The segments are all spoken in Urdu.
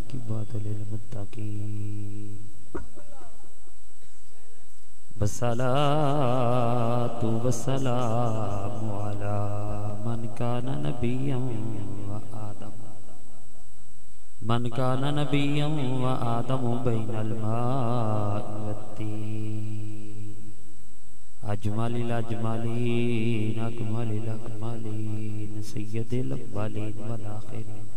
والعاقبۃ للمتقین والصلاة والسلام علی من کان نبیا وآدم بین الماء والطین اجمل الاجملین اکمل الاکملین سید الاولین والآخرین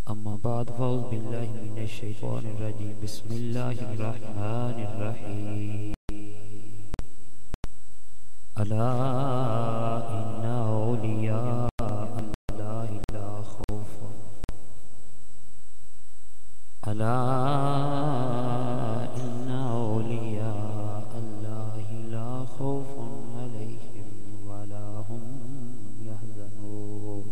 اما بعد فاعوذ باللہ من الشیطان الرجیم بسم اللہ الرحمن الرحیم الا ان اولیاء اللہ لا خوف الا ان اولیاء اللہ لا خوف علیہم ولا هم يحزنون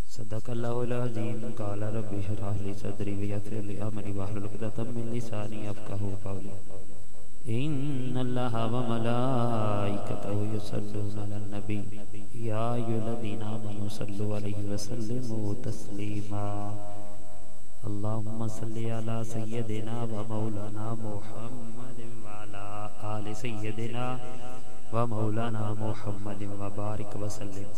صدق اللہ العظیم قال رب اشرح لي صدری ویسر لي امری واحلل عقدۃ من لسانی یفقهوا قولی ان اللہ وملائکتہ یصلون علی النبی یا ایھا الذین آمنوا صلوا علیہ وسلموا تسلیما اللہم صلی علی سیدنا ومولانا محمد وعلی آل سیدنا ومولانا محمد وبارک وسلم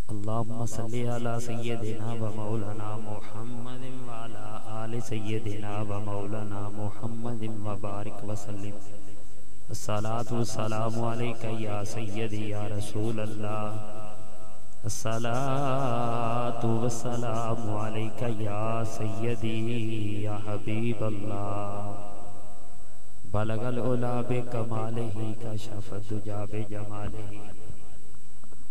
اللہم صلی علی سیدنا ومولانا محمد وعلی آل سیدنا ومولانا محمد وبارک وسلم الصلاة والسلام علیکہ یا سیدی یا رسول اللہ الصلاة والسلام علیکہ یا سیدی یا حبیب اللہ بلغ العلا بکمالہ کشف الدجی بجمالہ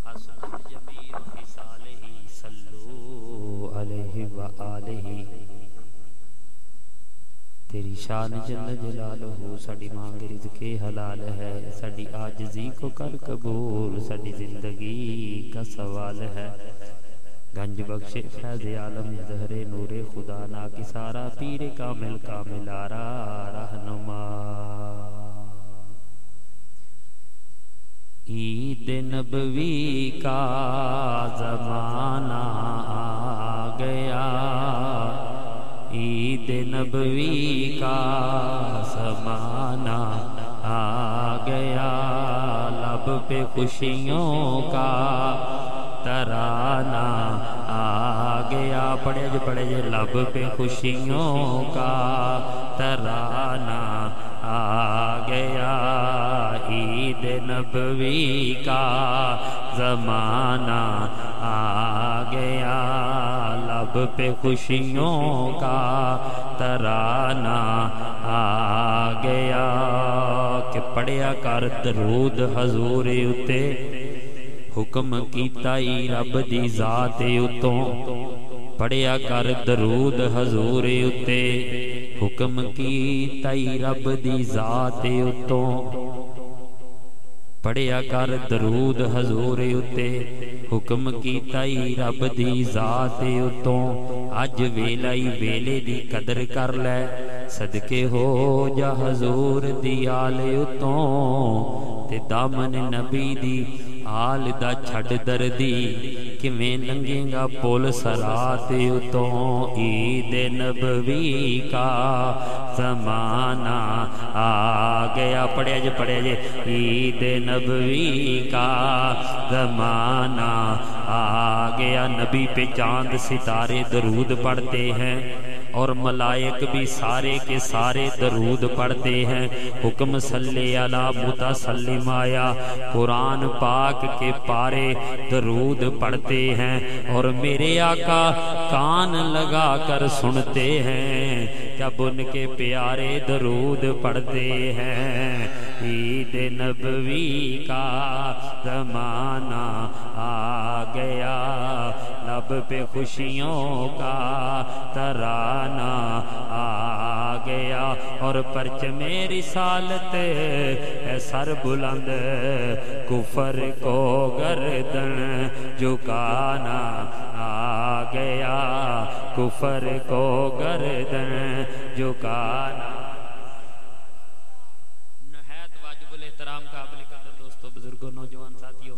حسن الجمیع خصالہ صلو علیہ وآلہ تیری شان جل جلالہ ساڑی مانگ رزق حلال ہے ساڑی عاجزی کو کر قبول ساڑی زندگی کا سوال ہے گنج بخش فیض عالم زہر نور خدا نا کی سارا پیر کامل کامل آرا رہنما عید نبوی کا زمانہ آ گیا عید نبوی کا زمانہ آ گیا لب پہ خوشیوں کا ترانہ آ گیا پڑھے جو لب پہ خوشیوں کا ترانہ آ گیا عید نبوی کا زمانہ آ گیا لب پہ خوشیوں کا ترانہ آ گیا کہ پڑھیا کر درود حضور اتے حکم کیتا ہی رب دی ذات اتوں پڑھیا کر درود حضور اتے حکم کیتا ہی رب دی ذات اتوں پڑھیا کر درود حضور اتے حکم کیتا ہی رب دی ذات اتوں اج ویلا ہی ویلے دی قدر کر لے صدقے ہو جا حضور دی آل اتوں تے دامن نبی دی آل دا چھڑ دردی کیویں لنگے گا پول صراط اتوں عید نبوی کا زمانہ آ گیا پڑھے جے عید نبوی کا زمانہ آ گیا نبی پہ چاند ستارے درود پڑھتے ہیں اور ملائک بھی سارے کے سارے درود پڑھتے ہیں حکم صلی علی متسلم آیا قرآن پاک کے پارے درود پڑھتے ہیں اور میرے آقا کان لگا کر سنتے ہیں جب ان کے پیارے درود پڑھتے ہیں عید نبوی کا زمانہ آ گیا لب پہ خوشیوں کا ترانہ آ گیا اور پرچم رسالت ہے سر بلند کفر کو گردن جھکانا آ گیا کفر کو گردن جھکانا نہایت واجب الاحترام قابل قدر دوستو بزرگوں نوجوان ساتھیوں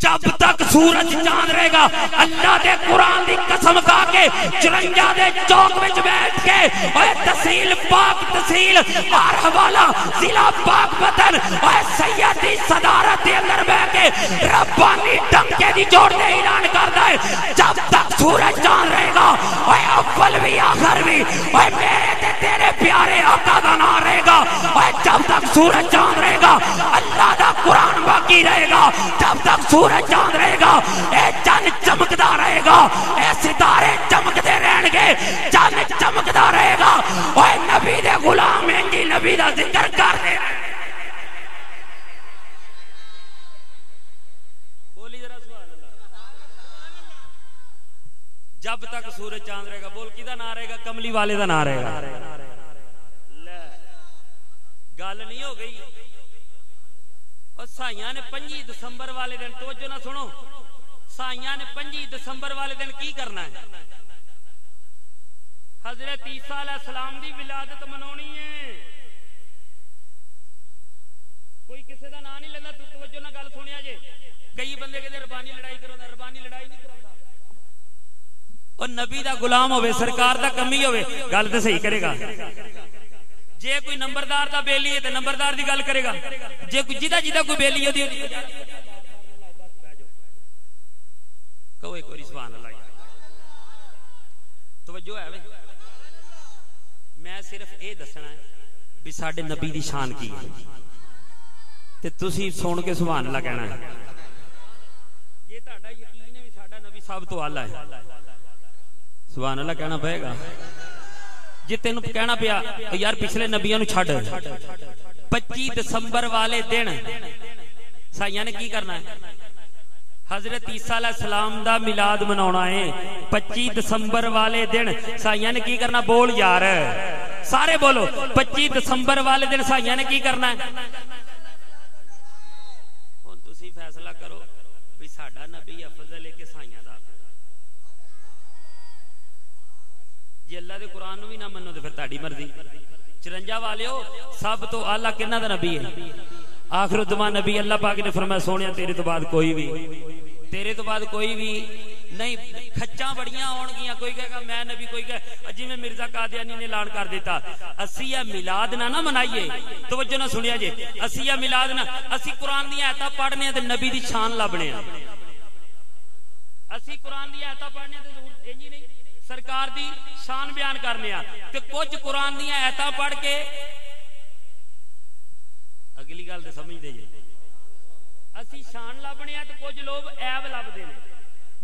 جب تک سورج چاند رہے گا اللہ دے قرآن دی قسم کھا کے 54 دے چوک وچ بیٹھ کے اے تحصیل پاک تحصیل آرہوالا ضلع پاک وطن اے سیدی صدارت دے اندر بیٹھ کے ربانی ڈنکے دی جوڑ دے اعلان کردا ہے جب تک سورج چاند رہے گا اے اول بھی آخر بھی اے میرے تے تیرے پیارے آقا دا نام رہے گا اے جب تک سورج چاند رہے گا اللہ دا قرآن باقی رہے گا جب تک سورج چاند رہے گا اے چند چمکدا رہے گا اے ستارے چمکتے رہن گے چند چمکدا رہے گا اے نبی دے غلام ہیں جی نبی دا ذکر کر دے بولی ذرا سبحان اللہ جب تک سورج چاند رہے گا بول کی دا نام رہے گا کملی والے دا نام رہے گا گل نہیں ہو گئی اور سائیاں نے 5 دسمبر والے دن توجہ نہ سنو سائیاں نے 5 دسمبر والے دن کی کرنا ہے حضرت عیسیٰ علیہ السلام دی ولادت منونی ہے کوئی کسی دا نام نہیں لینا توجہ نہ گل سنیا جے کئی بندے کہتے ربانی لڑائی کرو ربانی لڑائی نہیں کرو اور نبی دا غلام ہوئے سرکار دا کمی ہوئے گل تو صحیح کرے گا جے کوئی نمبردار دا بیلی ہے تو نمبردار دی گل کرے گا جے کوئی جدہ کوئی بیلی ہے کہو ایک اور سبحان اللہ توجہ ہے میں صرف اے دسنا ہے بھی ساڈے نبی دی شان کی ہے تے تسی سن کے سبحان اللہ کہنا ہے یہ تہاڈا یقین ہے بھی ساڈا نبی سب تو اعلی ہے سبحان اللہ کہنا پڑے گا جی تینوں کہنا پیا یار پچھلے نبیوں نو چھڈ 25 دسمبر والے دن سائیاں نے کی کرنا ہے حضرت عیسیٰ علیہ السلام دا میلاد مناونا ہے 25 دسمبر والے دن سائیاں نے کی کرنا بول یار سارے بولو 25 دسمبر والے دن سائیاں نے کی کرنا ہے ہن تسی فیصلہ کرو بھی ساڈا نبی افضل ہے کہ سائیاں دا جی اللہ دے قرآن نو بھی نہ منو تے پھر تہاڈی مرضی 54 والیو سب تو اعلی کنہ دا نبی ہے آخر الزمان نبی اللہ پاک نے فرمایا سونیا تیرے تو بعد کوئی بھی نہیں کھچاں بڑیاں ہون گیاں کوئی کہے گا میں نبی کوئی کہے جی میں مرزا قادیانی نے اعلان کر دیتا اسیہ میلاد نہ منائیے توجہ نہ سنیا جے اسیہ میلاد نہ اسی قرآن دی آیتاں پڑھنے تے نبی دی شان لبنے اسی قرآن دی آیتاں پڑھنے تے ضرور انجی نہیں سرکار دی شان بیان کرنے تے کچھ قرآن دی آیتاں پڑھ کے اگلی گل تے سمجھ دے جی اسی شان لبنے تے کچھ لوگ عیب لبدے نے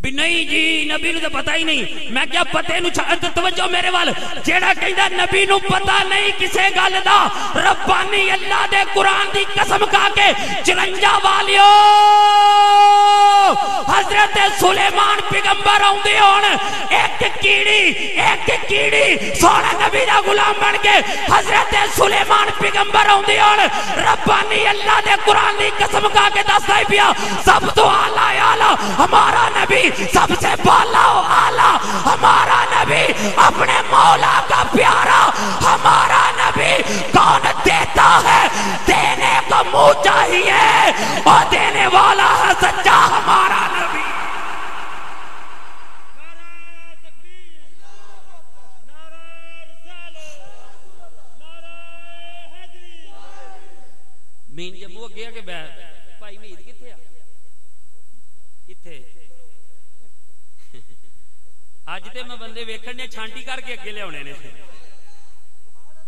بھی نہیں جی نبی نو تو پتہ ہی نہیں میں کیا پتے نو توجہ میرے وال جیڑا کہندا نبی نو پتہ نہیں کسے گل دا ربانی اللہ دے قرآن دی قسم کھا کے 54 والیو حضرت سلیمان پیغمبر آوندے ہون ایک کیڑی سونا نبی دا غلام بن کے حضرت سلیمان پیغمبر آوندے ہون ربانی اللہ دے قرآن دی قسم کھا کے دسدا ہی پیا سب تو اعلی ہمارا نبی سب سے بالا و اعلیٰ ہمارا نبی اپنے مولا کا پیارا ہمارا نبی کون دیتا ہے دینے کو منہ چاہیے اور دینے والا ہے سچا ہمارا نبی مین جب وہ گیا کہ بھائی مید کتھے آ کتھے اج تے میں بندے ویکھن نے چھانٹی کر کے اگے لے اونے نے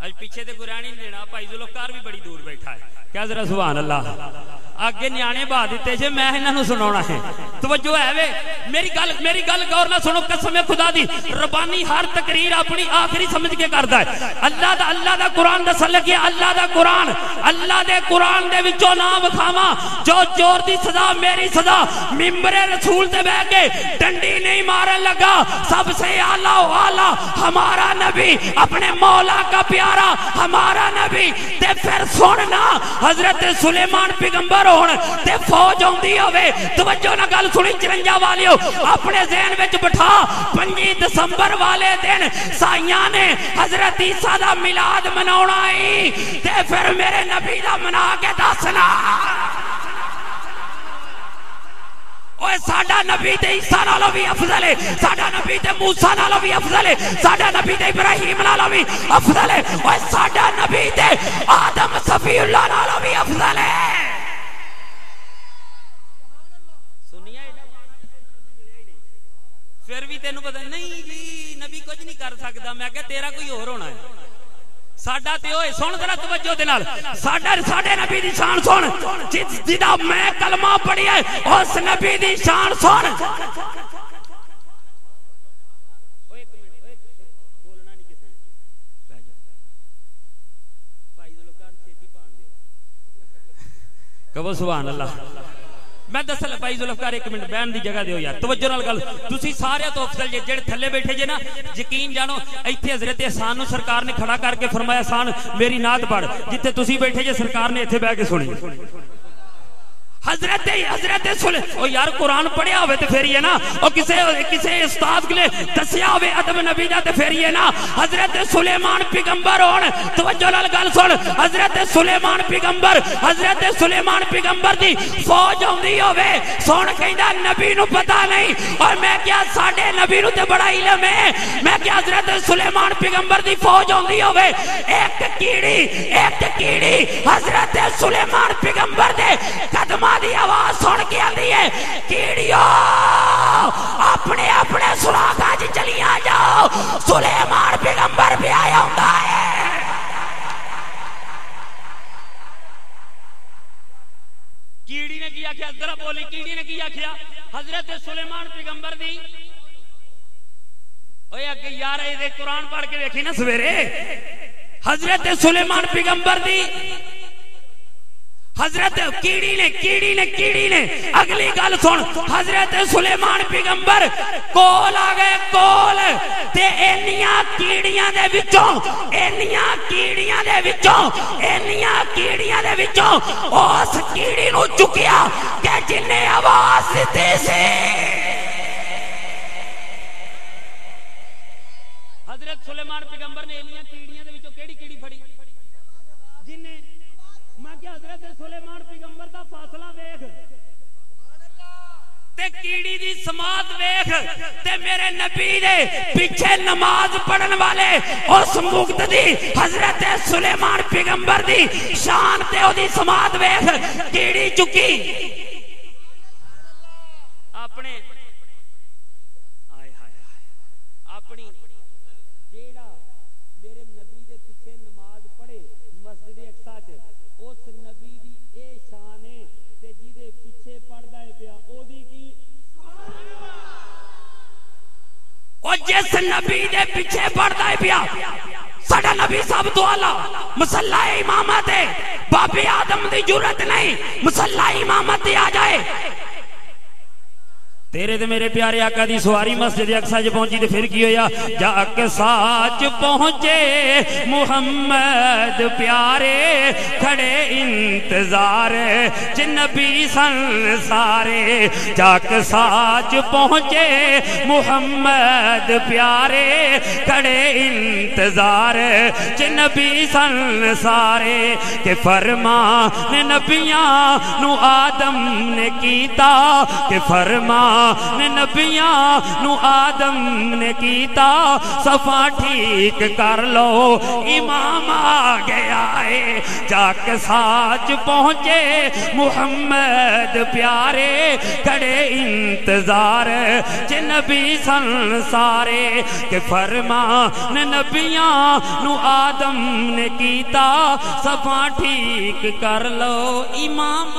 اج پیچھے تے گرانی نہیں دینا بھائی ذوالفقار بھی بڑی دور بیٹھا ہے کیا ذرا سبحان اللہ آگے نیانے با دیتے جے میں انہاں نو سناونا ہے توجہ ہے وے میری گل غور نہ سنو قسم خدا دی ربانی ہر تقریر اپنی آخری سمجھ کے کردا ہے اللہ دا قرآن دس لگیا اللہ دے قرآن دے وچوں نام کھاواں جو چور دی سزا میری سزا منبر رسول تے بیٹھ کے ڈنڈی نہیں مارن لگا سب سے اعلیٰ و اعلیٰ ہمارا نبی اپنے مولا کا پیارا ہمارا نبی تے پھر سننا حضرت سلیمان پیغمبر ہون تے فوج ہوندی ہوے توجہ نہ گل سنی 54 والیو اپنے ذہن وچ بٹھا 25 دسمبر والے دن سائیاں نے حضرت عیسیٰ دا میلاد مناونا ہے تے پھر میرے نبی دا منا کے دسنا اوے ساڈا نبی تے عیسیٰ نالوں بھی افضل ہے، ساڈا نبی تے موسیٰ نالوں بھی افضل ہے، ساڈا نبی تے ابراہیم نالوں بھی افضل ہے، اوے ساڈا نبی تے آدم صفی اللہ نالوں بھی افضل ہے۔ پھر بھی تینوں پتہ نہیں جی نبی کچھ نہیں کر سکتا، میں کہا تیرا کوئی اور ہونا ہے، ساڈا تے ہوئے سن ذرا توجہ دے نال، ساڈے نبی دی شان سن، جدا میں کلمہ پڑھی ہے اس نبی دی شان سن۔ کہو سبحان اللہ۔ میں دسل بھائی ذوالفقار ایک منٹ بہن دی جگہ دیو یار، توجہ نال گل، تسی سارے تو افضل جے جڑے تھلے بیٹھے جے نا، یقین جانو ایتھے حضرت احسان نو سرکار نے کھڑا کر کے فرمایا احسان میری نعت پڑھ، جتھے تسی بیٹھے جے سرکار نے ایتھے بیٹھ کے سنی۔ حضرت او یار قرآن پڑھیا ہوئے تے پھر یہ نا، او کسے استاد کے لئے دسیا ہوئے ادب نبی دا تے پھر یہ نا، حضرت سلیمان پیغمبر ہون، توجہ لال گل سن، حضرت سلیمان پیغمبر دی فوج ہوندی ہوئے، سن کہندا نبی نو پتہ نہیں، اور میں کیا ساڈے نبی نو تے بڑا علم ہے، میں کیا حضرت سلیمان پیغمبر دی فوج ہوندی ہوئے، ایک کیڑی حضرت سلیمان پیغمبر دے قدمہ دی آواز سن کے آندی ہے، کیڑیو اپنے سراغاں وچ چلیاں جاؤ، سلیمان پیغمبر بھی آیا ہوندا ہے۔ کیڑی نے کیا کیا ذرا بولی، کیڑی نے کیا کیا حضرت سلیمان پیغمبر دی، اوے اگے یار اے قرآن پڑھ کے دیکھی نا سویرے، حضرت سلیمان پیغمبر دی حضرت کیڑی نے اگلی گل سن، حضرت سلیمان پیغمبر کول آ گئے، کول تے اینیاں کیڑیاں دے وچوں اس کیڑی نو چکیا کہ جن نے آواز دیتے سے حضرت سلیمان پیغمبر نے اینیاں کیڑیاں دے وچوں کیڑی کیڑی پھڑی، جن نے میں کہ حضرت سلیمان پیغمبر دا فاصلہ ویکھ تے کیڑی دی سماعت ویکھ تے میرے نبی دے پیچھے نماز پڑھن والے اس مقتدی حضرت سلیمان پیغمبر دی شان تے او دی سماعت ویکھ، کیڑی چکی اپنے اپنی جیڑا میرے نبی دے پیچھے نماز پڑھے مسجد اقصی چ، اس نبی دی اے شان ہے تے جیدے پیچھے پڑھدا ہے پیا او دی کی، او جس نبی دے پیچھے پڑھدا ہے پیا ساڈا نبی سب تو اعلی مصلی امامت ہے، بابے آدم دی جرت نہیں مصلی امامت آ جائے۔ تیرے تے میرے پیارے آقا دی سواری مسجد اقصی چ پہنچی تے پھر کی ہویا، جا اقصی چ پہنچے محمد پیارے، کھڑے انتظار چ نبی سن سارے، جا اقصی چ پہنچے محمد پیارے، کھڑے انتظار چ نبی سن سارے، کہ فرمان نبیاں نو آدم نے کیتا، کہ فرمان نبیاں نو آدم نے کیتا، صفا ٹھیک کر لو امام آ گیا ہے، جاک ساچ پہنچے محمد پیارے، کھڑے انتظار چ نبی سن سارے، کہ فرمان نبیاں نو آدم نے کیتا، صفا ٹھیک کر لو امام۔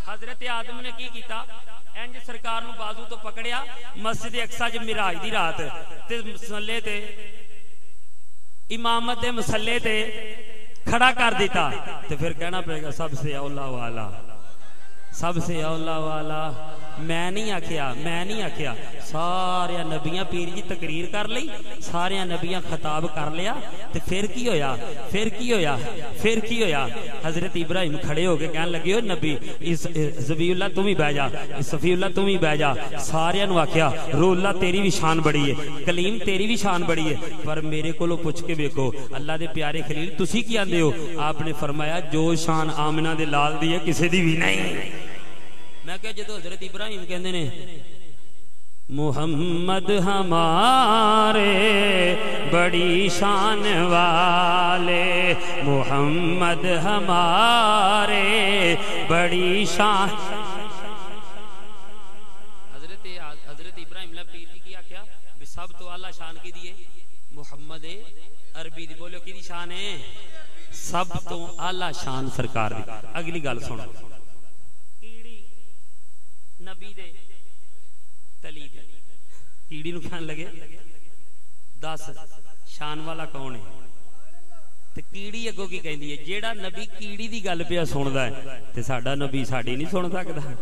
حضرت آدم نے کی کیتا، انج سرکار نو بازو تو پکڑیا، مسجد اقصی چ معراج دی رات تے مصلے تے امامت دے مصلے تے کھڑا کر دیتا، تے پھر کہنا پڑے گا سب سے اولا والا، سب سے اولا والا۔ میں نہیں آکھیا سارے نبیاں پیر جی تقریر کر لئی، سارے نبیاں خطاب کر لیا، تے پھر کی ہویا حضرت ابراہیم کھڑے ہو کے کہنے لگے ہو نبی زبی اللہ تم ہی بہ جا، صفی اللہ تم ہی بہ جا، سارے نو آکھیا رو اللہ تیری بھی شان بڑی ہے، کلیم تیری بھی شان بڑی ہے، پر میرے کولو پوچھ کے ویکھو اللہ دے پیارے خلیل تسی کی آندے ہو؟ آپ نے فرمایا جو شان آمنہ دے لال دی ہے کسے دی بھی نہیں۔ میں کہ جدو حضرت ابراہیم کہندے نے محمد ہمارے بڑی شان والے، محمد ہمارے بڑی شان. حضرت ابراہیم اللہ پیر جی کیا کیا بھی سب تو اعلیٰ شان کی دیے محمد عربی دی. بولو کی دی شان ہے؟ سب تو اعلیٰ شان سرکار دی. اگلی گل سنو، کیڑی نبی دے تلی دے کیڑی نو کھان لگے دس شان والا کون ہے؟ تے کیڑی اگوں کی کہندی ہے جیڑا نبی کیڑی دی گل پیا سندا ہے تے ساڈا نبی ساڈی نہیں سن سکدا.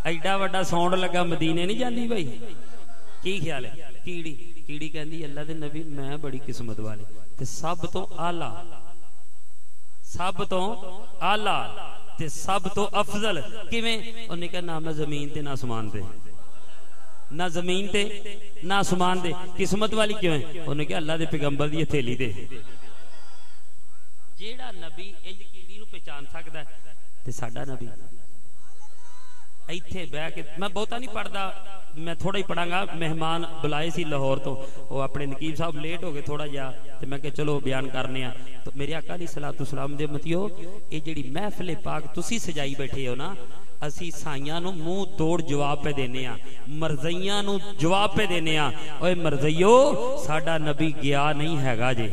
ایڈا وڈا ساؤنڈ لگا مدینے نہیں جاندی بھائی. کی خیال ہے؟ کیڑی کہندی اللہ دے نبی میں بڑی قسمت والے تے سب تو اعلیٰ، سب تو اعلیٰ تے سب تو افضل. کیویں؟ انہیں کہا نہ زمین تے نہ آسمان تے، نہ زمین تے نہ آسمان دے. قسمت والی کیوں ہے؟ انہیں کہا اللہ دے پیغمبر دی ہتھیلی دے. جیڑا نبی انج کیڑی نو پہچان سکدا ہے تے ساڈا نبی ایتھے بیٹھ کے. میں بہتا نہیں پڑھدا، میں تھوڑا ہی پڑھاں گا. مہمان بلائے سی لاہور تو، وہ اپنے نقیب صاحب لیٹ ہو گئے تھوڑا جا تے میں کہ چلو بیان کرنے آ. تو میرے آقا علیہ الصلوۃ والسلام دے امتیو، اے جڑی محفل پاک تسی سجائی بیٹھے ہو نا، اسی سائیاں نو منہ توڑ جواب پہ دینے ہاں، مرزیاں نو جواب پہ دینے ہاں. اوے مرزیو ساڈا نبی گیا نہیں ہے گا جی.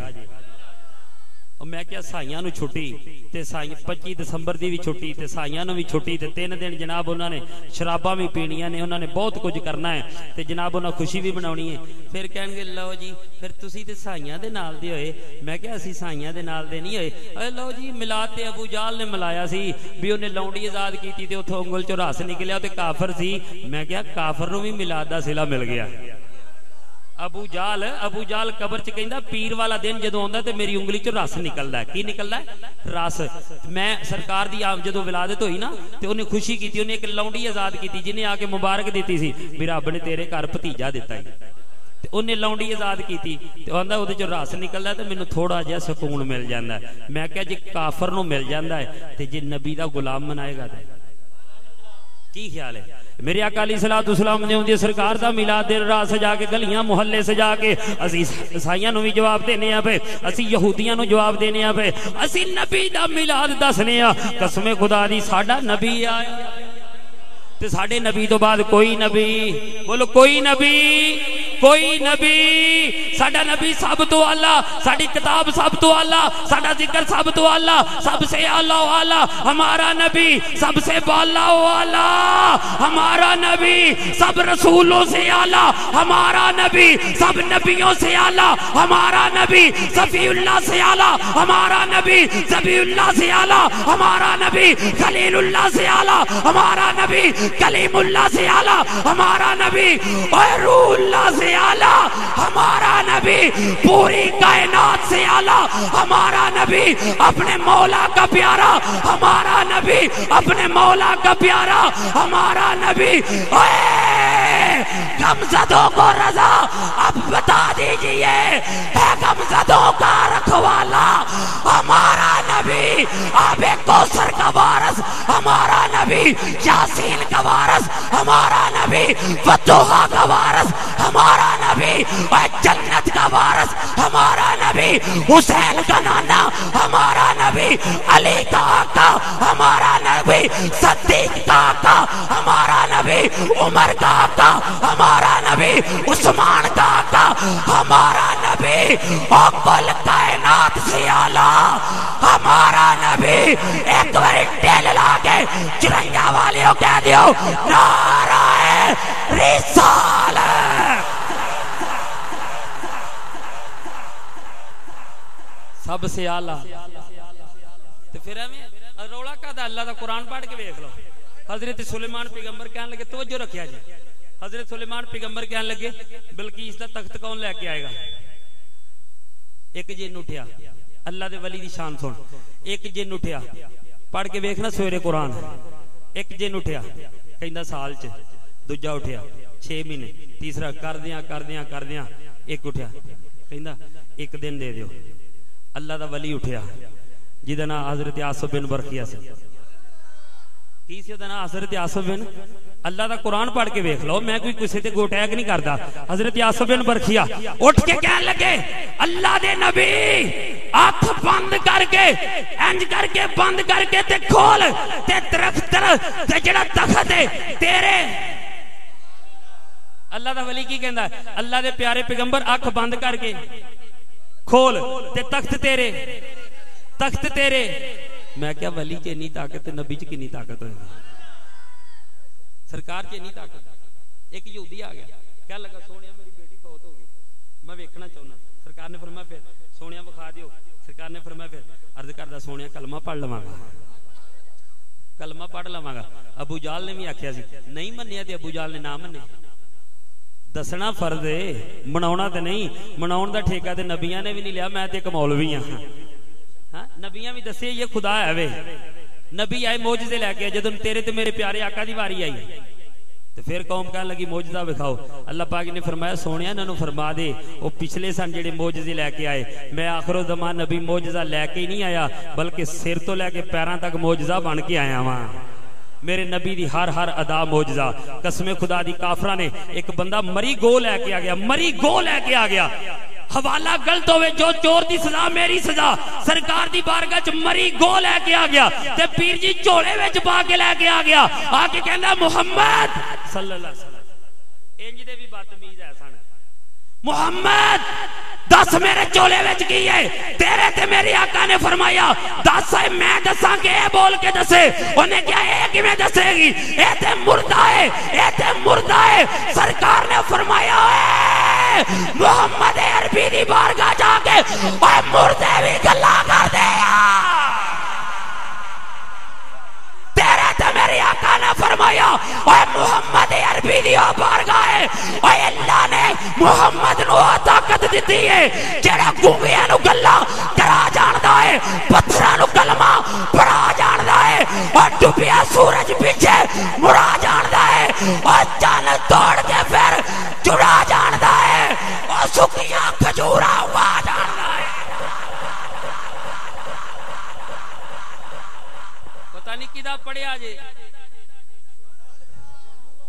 میں کیا سائیاں نو چھٹی تے سائیاں 25 دسمبر دی بھی چھٹی تے سائیاں نو بھی چھٹی تے 3 دن جناب انہوں نے شراباں بھی پینیاں نے، انہوں نے بہت کچھ کرنا ہے تے جناب انہوں خوشی بھی بناونی ہے. پھر کہن گے لو جی پھر تسی تے سائیاں دے نال دے ہوئے. میں کیا اسی سائیاں دے نال دے نہیں ہوئے. اے لو جی میلاد تے ابو جال نے ملایا سی بھی انہیں لونڈی آزاد کیتی تے اوتھوں انگل چوں رس نکلیا تے کافر سی. میں کیا کافر نو بھی میلاد دا صلہ مل گیا. ابو جال قبر چ کہندا پیر والا دن جدوں آندا تے میری انگلی چ رس نکلدا ہے. کی نکلدا ہے؟ رس. میں سرکار دی جدوں ولادت ہوئی نا تے اونے خوشی کیتی، اونے ایک لونڈی آزاد کیتی جنے آ کے مبارک دیتی سی بھی رب نے تیرے گھر بھتیجا دتا ہے. تے اونے لونڈی آزاد کیتی تے آندا اودے چ رس نکلدا تے مینوں تھوڑا جہا سکون مل جاندا ہے. میں کہا جے کافر نو مل جاندا ہے تے جے نبی دا غلام منائے گا تے کی خیال ہے؟ میرے آقا علیہ الصلوۃ والسلام نے اندی سرکار دا میلاد دے راہ سجا کے گلیاں محلے سجا کے اسی عیسائیاں نو بھی جواب دینے آ پے، اسی یہودیاں نو جواب دینے آ پے، اسی نبی دا میلاد دسنے آ. قسم خدا دی ساڈا نبی آیا تے ساڈے نبی تو بعد کوئی نبی. بولو کوئی نبی، کوئی نبی. ساڈا نبی سب تو اعلیٰ، ساڈی کتاب سب تو اعلیٰ، ساڈا ذکر سب تو اعلیٰ، سب سے اعلیٰ و اعلیٰ ہمارا نبی، سب سے بالا و اعلیٰ ہمارا نبی، سب رسولوں سے اعلیٰ ہمارا نبی، سب نبیوں سے اعلیٰ ہمارا نبی، صفی اللہ سے اعلیٰ ہمارا نبی، ذبی اللہ سے اعلیٰ ہمارا نبی، خلیل اللہ سے اعلیٰ ہمارا نبی، کلیم اللہ سے اعلیٰ ہمارا نبی، اور روح اللہ سے اعلیٰ ہمارا نبی، پوری کائنات سے اعلیٰ ہمارا نبی، اپنے مولا کا پیارا ہمارا نبی، اپنے مولا کا پیارا ہمارا نبی. غمزدوں کو رضا اب بتا دیجئے ہے غمزدوں کا رکھوالا ہمارا نبی، آب کوثر کا وارث ہمارا نبی، یاسین کا وارث ہمارا نبی، فتوحہ کا وارث ہمارا نبی، جنت کا وارث ہمارا نبی، حسین کا نانا ہمارا نبی، علی کا آقا ہمارا نبی، صدیق کا آقا ہمارا نبی، عمر کا آقا ہمارا نبی، عثمان کا آقا ہمارا نبی، اور کل کائنات سے اعلیٰ ہمارا نبی. ایک بار ٹیل لا کے چرنگا والیوں کہہ دیو نعرہ رسالت. سب سے اعلیٰ. تو پھر ہمیں رولا کا دا اللہ دا قرآن پڑھ کے دیکھ لو. حضرت سلیمان پیغمبر کہنے لگے توجہ رکھیا جی. حضرت سلیمان پیغمبر کہنے لگے بلقیس دا تخت کون لے کے آئے گا؟ ایک جن اٹھیا، اللہ دے ولی دی شان سن. ایک جن اٹھیا پڑھ کے ویکھنا سویرے قرآن. ایک جن اٹھیا کہندا سال چ، دوجا اٹھیا 6 مہینے، تیسرا کردیاں ایک اٹھیا کہندا ایک دن دے دیو. اللہ دا ولی اٹھیا جہدا نام حضرت آصف بن برقیہ سی. کی سی دا نام حضرت آصف بن اللہ دا قرآن پڑھ کے ویکھ لو میں کوئی کسی تے گو ٹیگ نہیں کردا حضرت آصف بن برکھیا اٹھ کے کہن لگے اللہ دے نبی آنکھ بند کر کے انج کر کے بند کر کے تے کھول تے درخت تے جڑا تخت ہے تیرے اللہ دا ولی کی کہندا ہے اللہ دے پیارے پیغمبر آنکھ بند کر کے کھول تے تخت تیرے میں کیا ولی چ اتنی طاقت نبی چ کنی طاقت ہوئے سرکار چ اتنی طاقت ایک یہودی آ گیا کیا لگا سونیا میری بیٹی فوت ہو گئی میں ویکھنا چاہنا سرکار نے فرمایا پھر سونیا وکھا دیو سرکار نے فرمایا پھر عرض کردا سونیا کلمہ پڑھ لواں گا ابو جال نے بھی آکھیا سی نہیں منیا تے ابو جال نے نہ منیا دسنا فرض ہے مناونا تے نہیں مناون دا ٹھیکہ تے نبیاں نے بھی نہیں لیا میں تے ایک مولوی ہاں نبیاں بھی دسے یہ خدا ہے وے نبی آئے معجزے لے کے جدوں تیرے تے میرے پیارے آقا دی واری آئی تو پھر قوم کہنے لگی معجزہ دکھاؤ اللہ پاک نے فرمایا سونیا انہاں نوں فرما دے وہ پچھلے سن جڑے معجزے لے کے آئے میں آخر الزمان نبی معجزہ لے کے ہی نہیں آیا بلکہ سر تو لے کے پیراں تک معجزہ بن کے آیا ہاں میرے نبی دی ہر ادا معجزہ قسم خدا دی کافرہ نے ایک بندہ مری گو لے کے آ گیا حوالہ غلط ہوئے جو چور دی سزا میری سزا سرکار دی بارگاہ چ مری گو لے کے آ گیا تے پیر جی چوڑے وچ پا کے لے کے آ گیا آ کے کہندا محمد صلی اللہ علیہ وسلم انج دے بھی بدتمیز ہے سن محمد دس میرے چولے وچ کی ہے تیرے تے میری آقا نے فرمایا دس ہے میں دساں کہ اے بول کے دسے انہیں کیا اے کیویں دسے گی اے تے مردہ ہے سرکار نے فرمایا اے محمد عربی دی بارگاہ جا کے اے مردے بھی گلا کر دے تیرے تے میری آقا نے فرمایا اے محمد عربی دی بارگاہ ہے اے اللہ نے محمد نو طاقت دیتی ہے جڑا گونگیاں نو گلا کرا جاندا ہے پتھراں نو کلمہ پڑھا جاندا ہے اور ڈوبیا سورج پیچھے مڑا جاندا ہے اور چن توڑ کے پھر چڑا جاندا ہے اور سکیاں کھجورا ہوا جاندا ہے پتہ نہیں کدا پڑھیا جے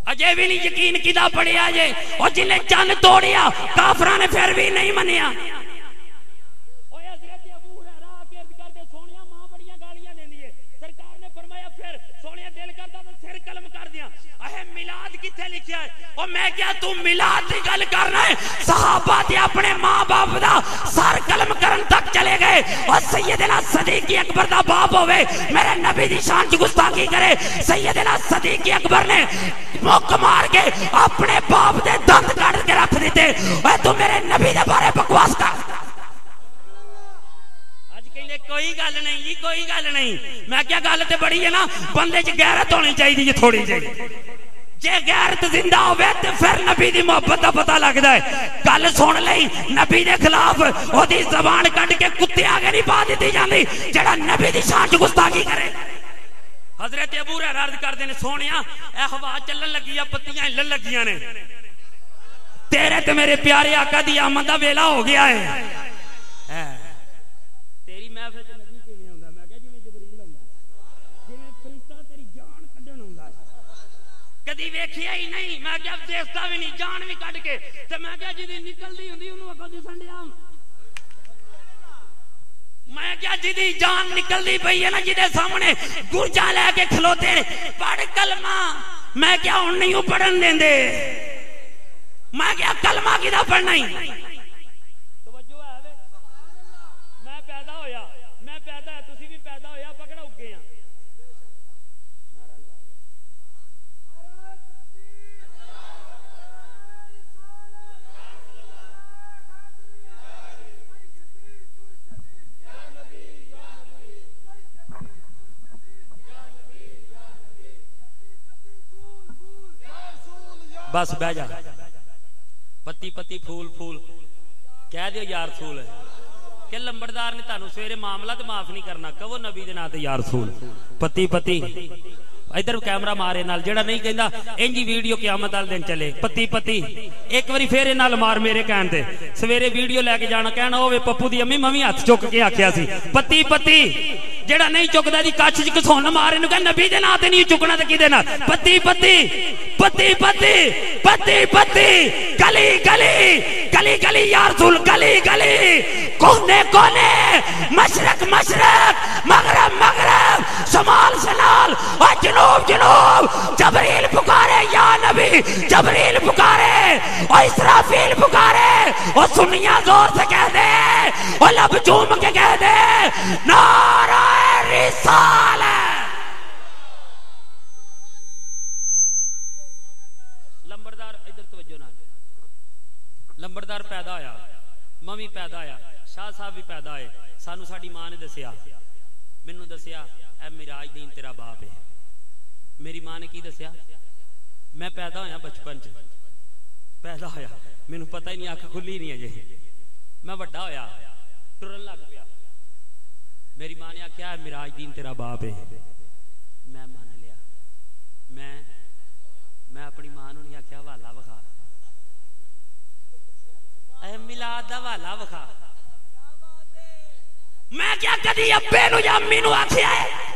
اجے بھی نہیں یقین کدا پڑھیا جے اور جنہیں چن توڑیا کافراں نے پھر بھی نہیں منیا اوے حضرت ابو ہریرہ کے عرض کر دے سونیا ماں بڑیاں گالیاں دیندی ہے سرکار نے فرمایا پھر سونیا دل کردا تے سر قلم کر دیا اے میلاد کتے لکھیا ہے اور میں کیا تو میلاد دی گل کرنا ہے صحابہ تے اپنے ماں باپ دا سر قلم کرن تک چلے گئے اور سیدنا صدیق اکبر دا باپ ہوئے میرے نبی دی شان چ گستاخی کرے سیدنا صدیق اکبر نے موک مار کے اپنے باپ دے دند کٹ کے رکھ دیتے اے تو میرے نبی دے بارے بکواس کر آج کہنے کوئی گل نہیں میں کیا گل تے بڑی ہے نا بندے چ غیرت ہونی چاہیے تھوڑی جی جے غیرت زندہ ہوئے تے پھر نبی دی محبت دا پتہ لگدا ہے گل سن لئی نبی دے خلاف او دی زبان کٹ کے کتے آگے نہیں پا دتی جاندی جڑا نبی دی شان چ گستاخی کرے حضرت ابو ہریرہ عرض کردے نے سونیا اے ہوا چلن لگی پتیاں ہلن لگیاں نے تیرے تے میرے پیارے آقا دی آمد دا ویلا ہو گیا ہے تیری محفل تے نبی کیویں ہوندا میں کہیا جویں جبریل ہوندا جویں فرشتہ تیری جان کڈن ہوندا کدی ویکھیا ہی نہیں میں کیا دیکھتا بھی نہیں جان بھی کڈ کے تے میں کہیا جدی نکلدی ہوندی اونوں اکھوں دسن ڈیا میں کیا جدی جان نکل دی پئی ہے نا جدے سامنے گرجا لے کے کھلوتے پڑھ کلمہ میں کیا ہن نہیں پڑھن دیندے میں کیا کلمہ کدا پڑھنا ہی توجہ ہے میں پیدا ہے تسی بھی پیدا ہویا پکڑا اگے ہیں بس بہ جا پتی پتی پھول پھول کہہ دیو یار رسول کہ لمبردار نے تانوں سویرے معاملہ تے معاف نہیں کرنا کہو نبی دے نام تے یار رسول پتی پتی ادھر کیمرہ مارے نال جڑا نہیں کہندا انجی ویڈیو قیامت والے دن چلے پتی پتی ایک واری پھر نال مار میرے کہن تے سویرے ویڈیو لے کے جانا کہنا ہوے پپو دی امی میں ہاتھ چک کے آکھیا سی پتی پتی جڑا نہیں چکدا دی کچھ وچ کسون مارے نو کہ نبی دے نام تے نہیں چکنا تے کیدے نال پتی پتی پتی پتی پتی پتی گلی گلی گلی گلی یا رسول گلی گلی کونے کونے مشرق مشرق مغرب مغرب شمال شمال اور جنوب جنوب جبریل پکارے یا نبی جبریل پکارے اور اسرافیل پکارے اور سنیاں زور سے کہہ دے اور لب چوم کے کہہ دے نعرہ رسالت لمبردار ادھر توجہ نال لمبردار پیدا ہویا ممی پیدا ہویا شاہ صاحب بھی پیدا ہوئے سانو ساڈی ماں نے دسیا مینو دسیا اے میراج دین تیرا باپ ہے میری ماں نے کی دسیا میں پیدا ہویا بچپن چ پیدا ہویا مینو پتہ ہی نہیں اکھ کھلی نہیں اجے میں وڈا ہویا ٹرن لگ پیا میری ماں نے آخیا میراج دین تیرا باپ ہے میں مان لیا میں اپنی ماں نو نہیں آخیا والا وکھا اے میلاد دا والا وکھا میں کیا کدی ابے نو یا امی نو آخیا ہے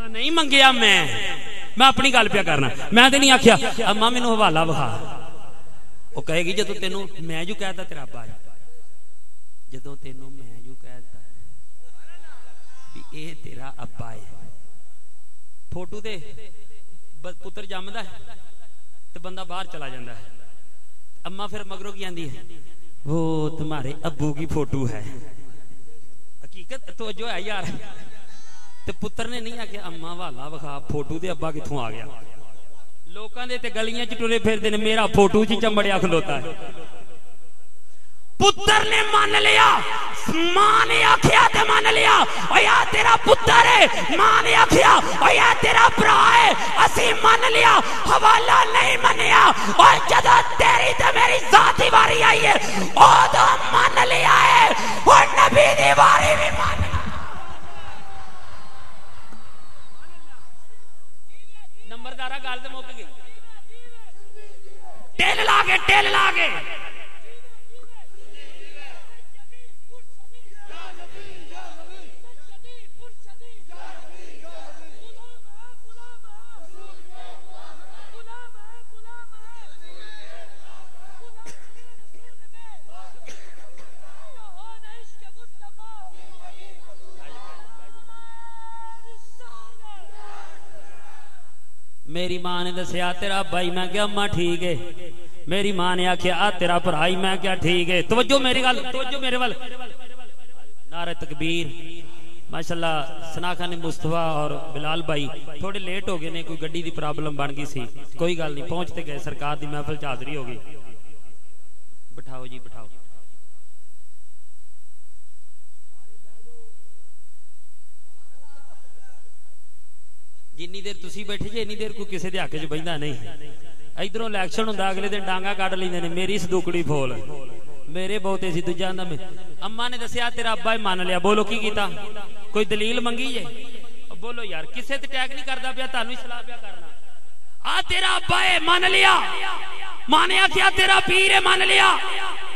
نہیں منگیا میں اپنی گل پیا کرنا میں تے نہیں آکھیا اما مینوں حوالہ وکھا او کہے گی جدوں تینوں میں جو کہتا تیرا ابا ہے جدوں تینوں میں جو کہتا بھی اے تیرا ابا ہے فوٹو تے پتر جمدا ہے تے بندہ باہر چلا جاندا ہے اما پھر مگروں کی آندی ہے وہ تمہارے ابو کی فوٹو ہے حقیقت توجہ ہے یار تے پتر نے نہیں آکھیا اما والا وکھا فوٹو دے ابا کتھوں آ گیا لوکاں دے تے گلیاں چ ٹرے پھردے نے میرا فوٹو چ چمڑیا کھلوتا ہے پتر نے مان لیا ماں نے آکھیا تے مان لیا او یا تیرا پتر ہے ماں نے آکھیا او یا تیرا بھرا ہے اسی مان لیا حوالہ نہیں منیا اور جدوں تیری تے میری ذاتی واری آئی ہے او تو مان لیا ہے اور نبی دی واری بھی مان نمبردارا گل تے مک گئی ٹیل لاگے میری ماں نے دسیا تیرا بھائی میں کیا اما ٹھیک ہے میری ماں نے آکھیا آ تیرا بھرائی میں کیا ٹھیک ہے توجہ میری گل توجہ میرے ول نعرہ تکبیر ماشاءاللہ ثنا خان مصطفیٰ اور بلال بھائی تھوڑے لیٹ ہو گئے نے کوئی گڈی دی پرابلم بن گئی سی کوئی گل نہیں پہنچتے گئے سرکار دی محفل چ حاضری ہو گئی بٹھاؤ جی بٹھاؤ جنی دیر تسی بیٹھے جی اینی دیر کوئی کسی دے حق چ بہندا نہیں ادھروں الیکشن ہوندا اگلے دن ڈانگا کڈ لیندے نے میری صدوکڑی پھول میرے بہتے سی دوجا دا میں اما نے دسیا تیرا ابا مان لیا بولو کی کیتا کوئی دلیل منگی جے بولو یار کسے تے ٹیگ نہیں کردا پیا تانوں اصلاح پیا کرنا آ تیرا ابا ہے مان لیا ماں نے آکھیا تیرا پیر ہے مان لیا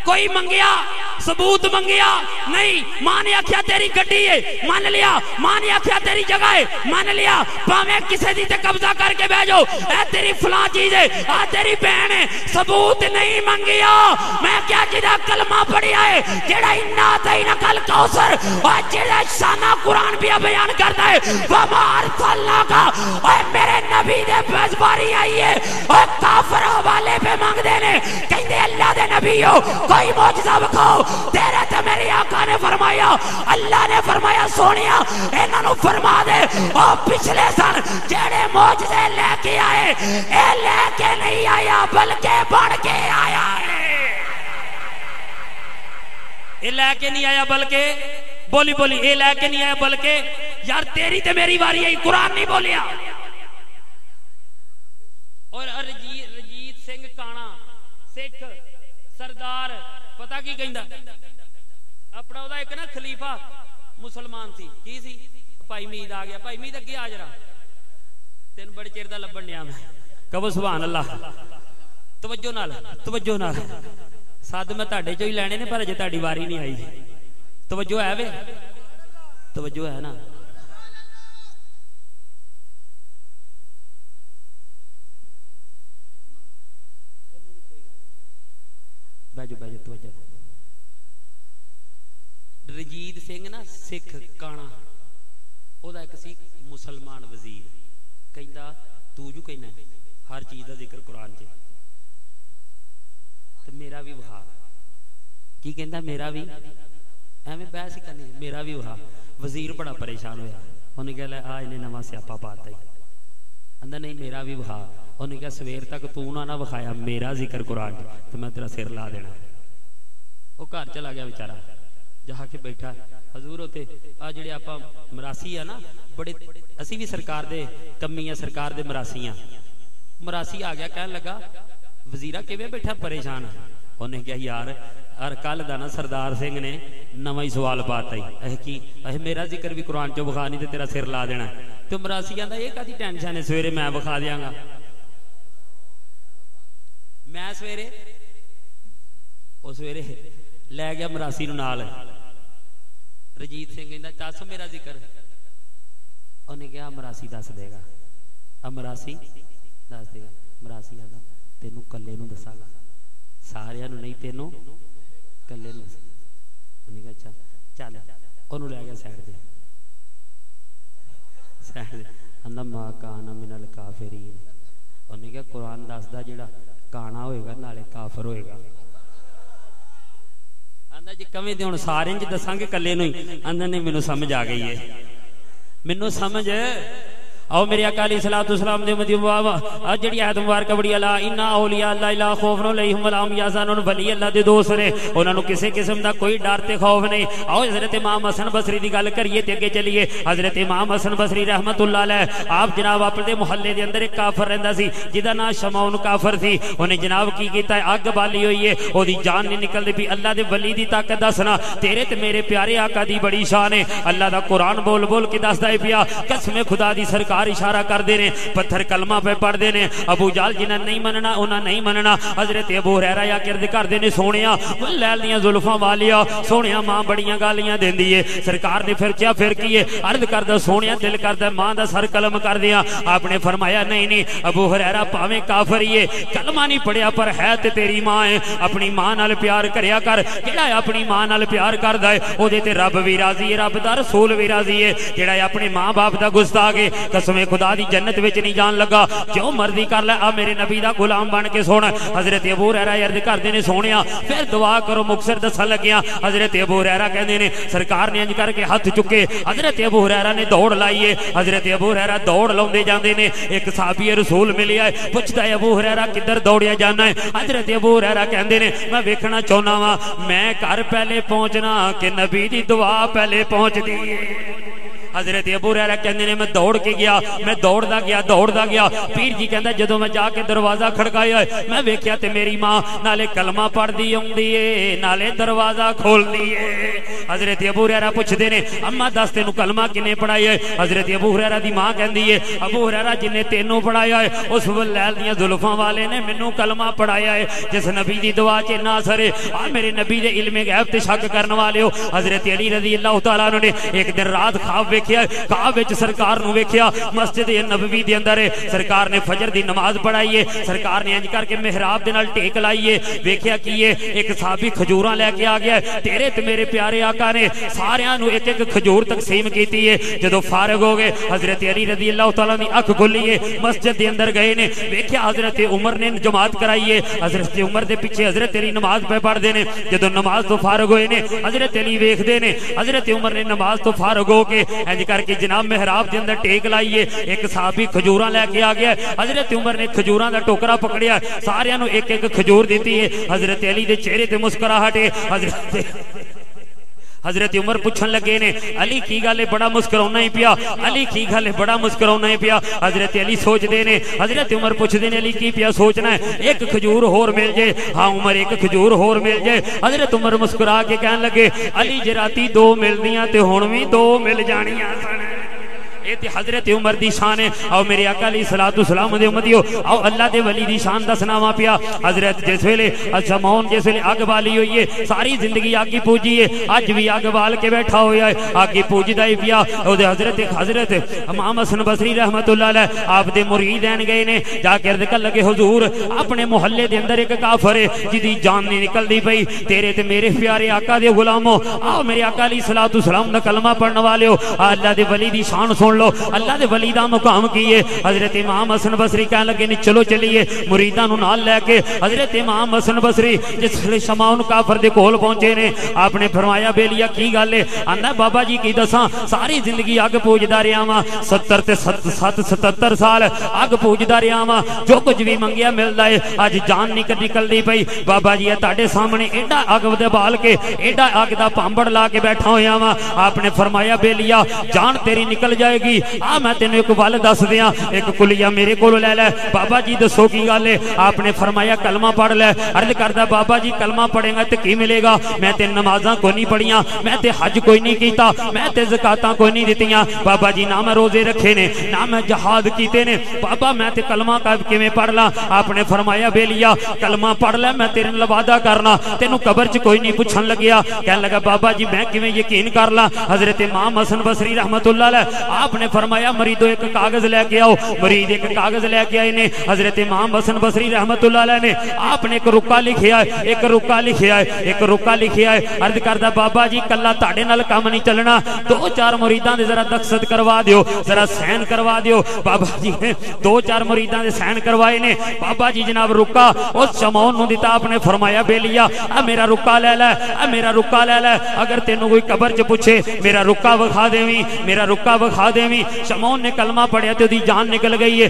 کوئی منگیا ثبوت منگیا نہیں ماں نے آکھیا تیری گڈی ہے مان لیا ماں نے آکھیا تیری جگہ ہے مان لیا پاویں کسے دی تے قبضہ کر کے بہ جاؤ اے تیری فلاں چیز ہے آ تیری بہن ہے ثبوت نہیں منگیا میں کیا جدا کلمہ پڑھیا ہے جڑا انا تینا کل کوثر اور جڑا شانہ قرآن بھی بیان کرتا ہے وما ارسلنا کا اور میرے نبی دے پاس باری آئی ہے اور کافر والے پہ مانگ دینے کہیں دے اللہ دے نبی ہو کوئی معجزہ بکھاؤ تیرے تے میری آقا نے فرمایا اللہ نے فرمایا سونیا انہاں نو فرما دے اور پچھلے سال جڑے معجزے لے کے آئے اے لے کے نہیں آیا بلکہ بڑھ کے آیا ہے اے لے کے نہیں آیا بلکہ بولی بولی اے لے کے نہیں آیا بلکہ یار تیری تے میری واری ہے قرآن نہیں بولیا اور رجیت سنگھ کانا سکھ سردار پتہ کی کہندا اپنا او دا ایک نا خلیفہ مسلمان سی کی سی بھائی مید آ گیا بھائی مید اگے آ جرا تین بڑے چیر دا لبن ڈیا میں کہو سبحان اللہ توجہ نال ساتھ میں تہاڈے چوں ہی لینے نے پر اجے تہاڈی واری نہیں آئی توجہ ہے وے توجہ ہے نا بیجو توجہ رجیت سنگھ نا سکھ کانا او دا ایک سی مسلمان وزیر کہندا تو جو کہنا ہے ہر چیز دا ذکر قرآن چ تے میرا بھی وہا کی کہندا میرا بھی ایویں بحث کرنی میرا بھی وہا وزیر بڑا پریشان ہویا انہیں کہا لے آ انہیں نواں سیاپا پاتا ہی اندر نہیں میرا بھی وہا انہیں کہا سویر تک تو نہ وکھایا میرا ذکر قرآن تو میں تیرا سر لا دینا وہ گھر چلا گیا بیچارہ جہاں کے بیٹھا حضور ہوتے آ جڑے آپا مراسی ہے نا بڑے اسی بھی سرکار دے کمی ہیں سرکار دے مراسی ہیں مراسی آ گیا کہنے لگا وزیرہ کیویں بیٹھا پریشان انہیں کہا یار اور کل دانا سردار سنگھ نے نواں ہی سوال پاتا ہی اے کی اے میرا ذکر بھی قرآن چو بخا نہیں تے تیرا سر لا دینا تو مراسی آندا یہ کدی ٹینشن ہے سویرے میں بخا دیاں گا میں سویرے او سویرے لے گیا مراسی نو نال رجیت سنگھ کہندا دس میرا ذکر انہیں کہا مراسی دس دے گا مراسی دس دے گا مراسی آندا تینوں کلے نو دساں گا سارے نو نہیں تینوں کلے نو انہیں کہا اچھا چل انہوں لے گیا سائڈ دے سائڈ دے انہا ما کانا من الکافرین انہیں کہا قرآن دس دا جڑا کانا ہوئے گا نالے کافر ہوئے گا اندھا جی کمیں دے ہون سارے جی دساں کے کلے نو ہی اندھا نہیں منو سمجھ آ گئی ہے منو سمجھ او میرے آقا علیہ السلام دے مدی بابا جڑی آیت مبارکہ بڑی اللہ انا اولیاء اللہ لا خوف علیہم ولا هم یحزنون ولی اللہ دے دوست نے انہاں نو کسے قسم دا کوئی ڈر تے خوف نہیں او حضرت امام حسن بصری دی گل کریے تے اگے چلیے حضرت امام حسن بصری رحمت اللہ علیہ آپ جناب اپنے محلے دے اندر ایک کافر رہندا سی جدا نام شمعون کافر تھی انہیں جناب کی کیتا ہے اگ بالی ہوئی ہے او دی جان نہیں نکلدی پئی اللہ دے ولی دی طاقت دسنا تیرے تے میرے پیارے آقا دی بڑی شان ہے اللہ دا قرآن بول بول کے دسدا ہے پیا قسم خدا دی سرکار اشارہ کر دینے پتھر کلمہ پہ پڑھ دینے ابو جال جنہ نہیں مننا انہاں نہیں مننا حضرت ابو ہریرہ یا کرد کر دینے سونیا لیل دیاں زلفاں والیا سونیا ماں بڑیاں گالیاں دین دیئے سرکار نے پھر کیا پھر کیے عرض کردہ سونیا دل کردہ ماں دا سر کلم کر دیا آپ نے فرمایا نہیں ابو ہریرہ پاویں کافر ہی کلمہ نہیں پڑھیا پر ہے تے تیری ماں ہے اپنی ماں نال پیار کریا کر جڑا اپنی ماں نال پیار کردا ہے او دے تے رب بھی راضی ہے رب دا رسول بھی راضی ہے جڑا اپنے ماں باپ دا گستاخ ہے قسم خدا دی جنت وچ نہیں جان لگا جو مرضی کر لے آ میرے نبی دا غلام بن کے سونا حضرت ابو ہریرہ عرض کردے نے سونیا پھر دعا کرو مکثر دسن لگیا حضرت ابو ہریرہ کہندے نے سرکار نے انج کر کے ہاتھ چکے حضرت ابو ہریرہ نے دوڑ لائیے حضرت ابو ہریرہ دوڑ لاوندے جاندے نے ایک صحابی رسول ملیا ہے پوچھدا ہے ابو ہریرہ کدھر دوڑیا جانا ہے حضرت ابو ہریرہ کہندے نے میں ویکھنا چاہنا وا میں گھر پہلے پہنچنا کہ نبی دی دعا پہلے پہنچ دی حضرت ابو ہریرہ کہندے نے میں دوڑ کے گیا، میں دوڑدا گیا پیر جی کہندا جدوں میں جا کے دروازہ کھڑکایا میں ویکھیا تے میری ماں نالے کلمہ پڑھدی ہوندی ہے نالے دروازہ کھولدی ہے۔ حضرت ابو ہریرہ پوچھدے نے اما دس تینوں کلمہ کنے پڑھایا ہے؟ حضرت ابو ہریرہ دی ماں کہندی ہے ابو ہریرہ جن نے تینوں پڑھایا ہے اس لیل دیاں زلفاں والے نے مینوں کلمہ پڑھایا ہے، جس نبی دی دعا چ نہ سرے آ میرے نبی دے علم غیب تے شک کرن والے ہو۔ حضرت علی رضی اللہ تعالیٰ عنہ نے ایک دن رات خواب ویکھیا، خواب وچ سرکار نو ویکھیا مسجد نبوی دے اندر سرکار نے فجر دی نماز پڑھائی ہے، سرکار نے انج کر کے محراب دے نال ٹیک لائی ہے، ویکھیا کی ہے ایک صحابی کھجوراں لے کے آ گیا ہے، تیرے تے میرے پیارے آقا نے ساریاں نو ایک ایک کھجور تقسیم کیتی ہے۔ جدو فارغ ہو گئے حضرت علی رضی اللہ تعالیٰ نے اکھ کھلی ہے، مسجد دے اندر گئے نے، ویکھیا حضرت عمر نے جماعت کرائی ہے، حضرت عمر دے پیچھے حضرت علی نماز پہ پڑھ دے نے، جدو نماز تو فارغ ہوئے نے حضرت علی ویکھ دے نے، حضرت عمر نے نماز تو فارغ ہو کے انج کر کے جناب محراب دے اندر ٹیک لائیے، ایک صحابی کھجوراں لے کے آ گیا، حضرت عمر نے کھجوراں دا ٹوکرا پکڑیا، سارے نو ایک ایک کھجور دیتی ہے، حضرت علی دے چہرے تے مسکراہٹ ہے، حضرت عمر پوچھن لگے نے علی کی گل ہے بڑا مسکراونا ہی پیا، علی کی گل ہے بڑا مسکراونا ہی پیا۔ حضرت علی سوچ دے نے، حضرت عمر پوچھ دے نے علی کی پیا سوچنا ہے؟ ایک کھجور ہور مل جائے، ہاں عمر ایک کھجور ہور مل جائے۔ حضرت عمر مسکرا کے کہن لگے علی جے راتی دو ملدیاں تے ہن وی دو مل جانیاں سن۔ اے تے حضرت عمر دی شان ہے۔ او میرے آقا علیہ الصلوۃ والسلام دے امتیو او اللہ دے ولی دی شان دسنا وا پیا۔ حضرت جس ویلے شمعون جس ویلے اگ بالی ہوئی ہے، ساری زندگی اگ پوجی ہے، اج بھی اگ بال کے بیٹھا ہویا ہے، اگ پوجدا ہی پیا۔ او دے حضرت امام حسن بصری رحمتہ اللہ علیہ آپ دے مریدین گئے نے، جا کے عرض کر لگے حضور اپنے محلے دے اندر ایک کافر ہے جدی جان نہیں نکلدی پئی، تیرے تے میرے پیارے آقا دے غلامو آؤ میرے آقا علیہ الصلوۃ والسلام دا کلمہ پڑھن والے ہو، اللہ دے ولی دی شان سن لو، اللہ دے ولی دا مقام کیے۔ حضرت امام حسن بصری کہنے لگے نہیں چلو چلیے مریداں نو نال لے کے۔ حضرت امام حسن بصری جس لے شمعون کافر دے کول پہنچے نے، آپ نے فرمایا بیلیا کی گل ہے؟ آندا بابا جی کی دساں ساری زندگی اگ پوجدا رہیا واں، 70 تے 77 سال اگ پوجدا رہیا واں، جو کچھ بھی منگیا ملدا ہے، اج جان نکلدی پئی۔ بابا جی تہاڈے سامنے ایڈا اگ دے بال کے ایڈا اگ دا پامبڑ لا کے بیٹھا ہویا واں۔ آپ نے فرمایا بیلیا جان تیری نکل جائے گی، آ میں تینوں ایک ول دس دیاں، ایک کلیہ میرے کولو لے لے۔ بابا جی دسو کی گل ہے؟ آپ نے فرمایا کلمہ پڑھ لے۔ عرض کردا بابا جی کلمہ پڑھے گا تے کی ملے گا؟ میں تے نمازاں کوئی نہیں پڑھیاں، میں تے حج کوئی نہیں کیتا، میں تے زکاتاں کوئی نہیں دتیاں بابا جی، نہ میں روزے رکھے نے نہ میں جہاد کیتے نے، بابا میں تے کلمہ کیویں پڑھ لاں؟ آپ نے فرمایا بیلیا کلمہ پڑھ لے، میں تیرے نال وعدہ کرنا تینوں قبر چ کوئی نہیں پوچھن لگیا۔ کہن لگا بابا جی میں کیویں یقین کر لاں؟ حضرت امام حسن بصری رحمتہ اللہ علیہ آپ نے فرمایا مریدو ایک کاغذ لے کے آؤ۔ مرید ایک کاغذ لے کے آئے نے، حضرت امام حسن بصری رحمتہ اللہ علیہ نے آپ نے ایک رکا لکھیا ہے، ایک رکا لکھیا ہے، ایک رکا لکھیا ہے۔ عرض کردا بابا جی کلا تاڑے نال کام نہیں چلنا، دو چار مریداں دے ذرا دستخط کروا دیو، ذرا سین کروا دیو۔ بابا جی نے دو چار مریداں دے سین کروائے نے۔ بابا جی جناب رکا اس شمعون نو دتا، آپ نے فرمایا بیلیا اے میرا رکا لے لے، اے میرا رکا لے لے، اگر تینوں کوئی قبر چ پوچھے میرا رکا وکھا دیویں، میرا رکا وکھا دیویں۔ شمعون نے کلمہ پڑھیا تے دی جان نکل گئی ہے۔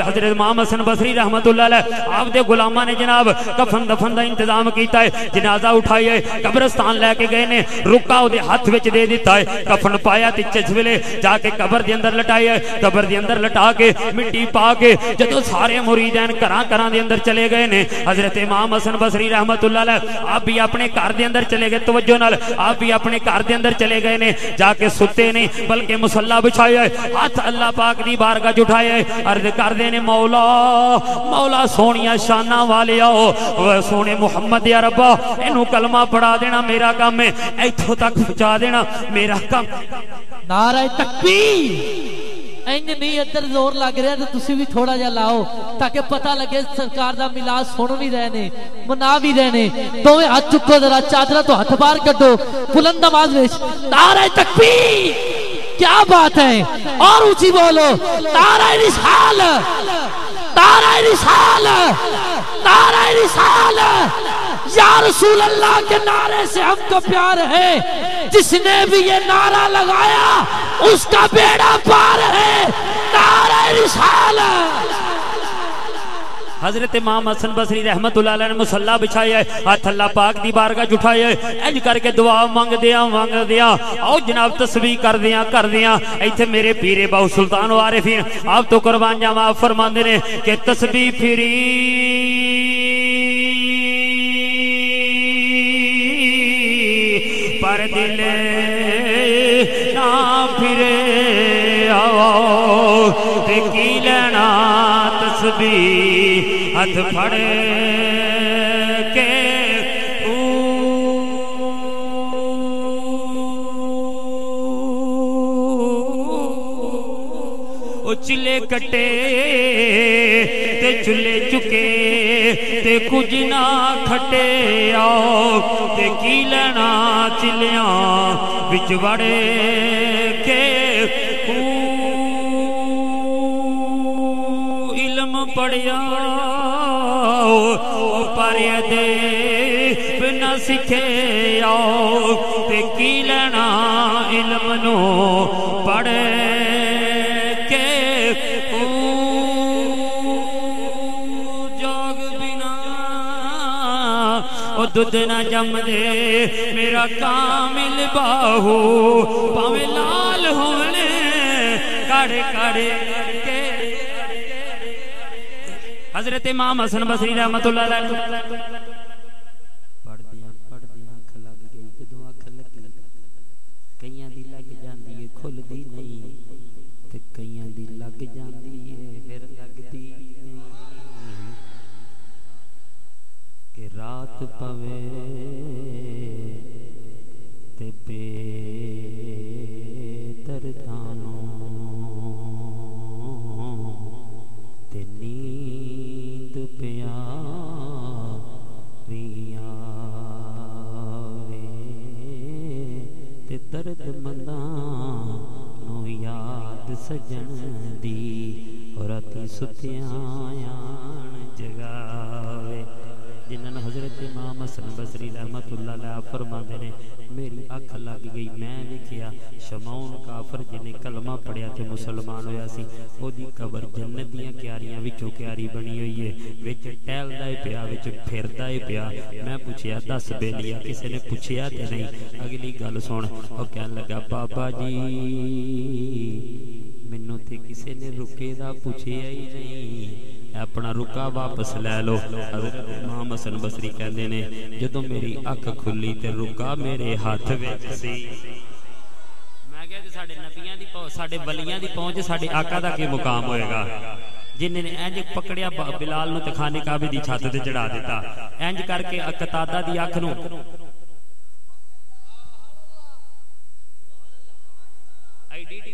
حضرت امام حسن بصری رحمتہ اللہ علیہ آپ دے غلاماں نے جناب کفن دفن دا انتظام کیتا ہے، جنازہ اٹھایا ہے، قبرستان لے کے گئے نے، رکا او دے ہاتھ وچ دے دیتا ہے، کفن پایا تے جس ویلے جا کے قبر دے اندر لٹایا ہے، قبر دے اندر لٹا کے مٹی پا کے جدوں سارے مریدین گھراں دے اندر چلے گئے نے، حضرت امام حسن بصری رحمتہ اللہ علیہ آپ بھی اپنے گھر دے اندر چلے گئے، توجہ نال آپ بھی اپنے گھر دے اندر چلے گئے نے، جا کے ستے نہیں بلکہ مصلا بچھایا ہے، ہاتھ اللہ پاک دی بارگاہ اٹھایا ہے، عرض کر دے نے مولا مولا سونیا شاناں والیا سونے محمد یا ربا اینو کلمہ پڑھا دینا میرا کام ہے، ایتھوں تک پہنچا دینا میرا کام۔ نعرہ تکبیر! اینج نہیں ادھر زور لگ رہا تو تسی بھی تھوڑا جا لاؤ تاکہ پتہ لگے سرکار دا میلاد سن بھی رہنے منا بھی رہنے۔ دوویں ہاتھ چکو ذرا چادرہ تو ہاتھ باہر کٹو بلند آواز وچ نعرہ تکبیر! کیا بات ہے؟ اور اونچی بولو نعرہ رسال، نعرہ رسال، نعرہ رسال! یا رسول اللہ کے نعرے سے ہم کو پیار ہے، جس نے بھی یہ نعرہ لگایا اس کا بیڑا پار ہے۔ نعرہ رسالہ! حضرت امام حسن بصری رحمت اللہ علیہ نے مصلا بچھایا ہے ہاتھ اللہ پاک دی بارگاہ جھٹایا ہے انج کر کے دعا مانگ دیا او جناب تسبیح کر دیا ایتھے میرے پیرے باو سلطان عارفین آپ تو قربان جاواں آپ فرماندے نے کہ تسبیح پھری پر دل نہ پھرے آؤ تے کی لینا تسبیح ہاتھ پھڑ کے چلے کٹے تے چلے چکے تے کچھ نہ کھٹے آؤ تے کی لینا چلیاں وچ وڑے کے علم پڑھیا پر دے بنا سکھے آؤ تے کی لینا علم نو پڑھے دودھ نہ جم دے میرا کامل باہو پاویں لال ہونے کڑ کے حضرت امام حسن بصری رحمت اللہ علیہ پڑھ دیا اکھ لگ گئی جدوں اکھ لگی کئیاں دی لگ جاندی ہے کھل دی نہیں تے کئیاں دی لگ جاندی ہے پھر لگدی کہ رات پوے تے پے دردانوں تے نیند پیا ریاں وے تے درد منداں نو یاد سجن دی اور راتی ستیاں آن جگاوے جنہاں حضرت امام حسن بصری رحمت اللہ علیہ فرماندے نے میری اکھ لگ گئی میں دیکھیا شمعون کافر جنہیں کلمہ پڑھیا تے مسلمان ہویا سی او دی قبر جنت دیاں کیاریاں وچوں کیاری بنی ہوئی ہے وچ ٹہلدا ہے پیا وچ پھردا ہے پیا میں پوچھیا دس بیلیا کسی نے پوچھیا تے نہیں اگلی گل سن او کہن لگا بابا جی مینوں تے کسی نے رکے دا پوچھیا ہی نہیں اپنا رکا واپس لے لو حضرت امام حسن بصری کہندے نے جدوں میری اکھ کھلی تے رکا میرے ہاتھ وچ سی میں کہیا تے ساڈے نبیاں دی ساڈے ولیاں دی پہنچ ساڈے آقا دا کی مقام ہوئے گا جنہیں نے انج پکڑیا بلال نو تے خانے کعبے دی چھت تے چڑھا دیتا انج کر کے قتادہ دی اکھ نو آئیڈیٹی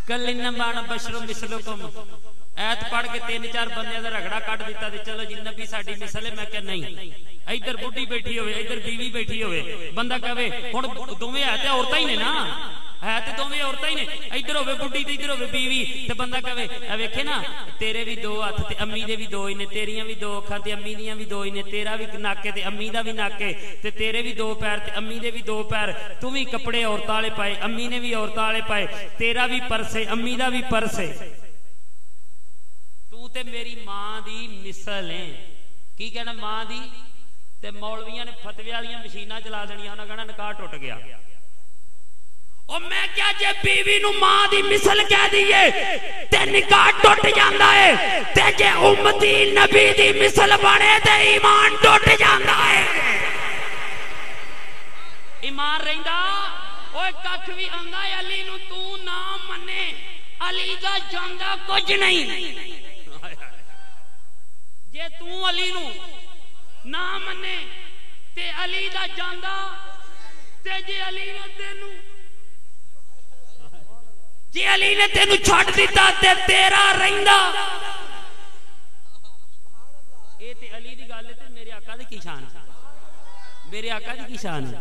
کلن بان بشرم مثلکم ایت پڑھ کے 3-4 بندیاں دا رگڑا کٹ دیتا تے چلو جی نبی ساڈی مثل ہے میں کہ نہیں ادھر بڈھی بیٹھی ہوئے ادھر بیوی بیٹھی ہوئے بندہ کہے ہن دوویں ہے تے عورتاں ہی نے نا ہے تے دوویں عورتاں ہی نے ادھر ہوے بڈھی تے ادھر ہوے بیوی تے بندہ کہے اے ویکھے نا تیرے بھی 2 ہاتھ تے امی دے بھی 2 ہی نے تیریاں بھی 2 اکھاں تے امی دیاں بھی 2 ہی نے تیرا بھی نک تے امی دا بھی نک تے تیرے بھی 2 پیر تے امی دے بھی 2 پیر تو بھی کپڑے عورتاں والے پائے امی نے بھی عورتاں والے پائے تیرا بھی پرس ہے امی دا بھی پرس ہے تو تے میری ماں دی مثل ہے کی کہنا ماں دی تے مولویاں نے فتوی والیاں مشیناں چلا دینیاں انہاں کہنا نکاح ٹوٹ گیا او میں کیا جے بیوی نو ماں دی مثل کہہ دیئے تے نکاح ٹوٹ جاندا ہے تے جے امتی نبی دی مثل بنے تے ایمان ٹوٹ جاندا ہے ایمان رہندا اوے ککھ وی آندا ہے علی نو تو نہ منے علی دا جاندا کچھ نہیں جے تو علی نو نہ منے تے علی دا جاندا تے جے علی نے تینوں جی علی نے تینوں چھٹ دیتا تے تیرا رہندا اے تے علی دی گل تے میرے آقا دی کی شان میرے آقا دی کی شان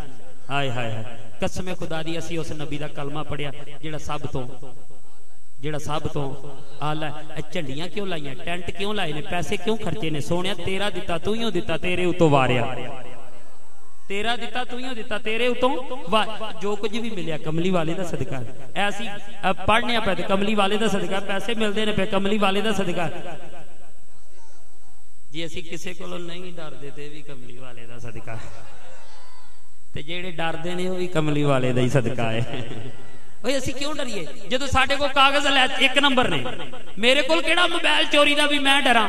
ہائے ہائے قسم خدا دی اسی اس نبی دا کلمہ پڑھیا جڑا سب تو جڑا سب تو آلہ ہے. جھنڈیاں کیوں لائیاں, ٹینٹ کیوں لائے نے, پیسے کیوں خرچے نے؟ سونیا تیرا دتا تو ہی دتا, تیرے اتوں واریا. تیرا دتا تو ہی دتا, تیرے اتوں جو کچھ بھی ملیا کملی والے دا صدقہ. ایسی پڑھنے پہ کملی والے دا صدقہ, پیسے ملتے ہیں پہ کملی والے دا صدقہ. جی اسی کسے کو نہیں ڈر دیتے بھی کملی والے دا صدقہ, تے جیڑے ڈر دے نے وہی کملی والے دا ہی صدقہ ہے. اسی کیوں ڈریے جدو ساڈے کو کاغذ ایک نمبر نے. میرے کول کیڑا موبائل چوری دا بھی میں ڈراں,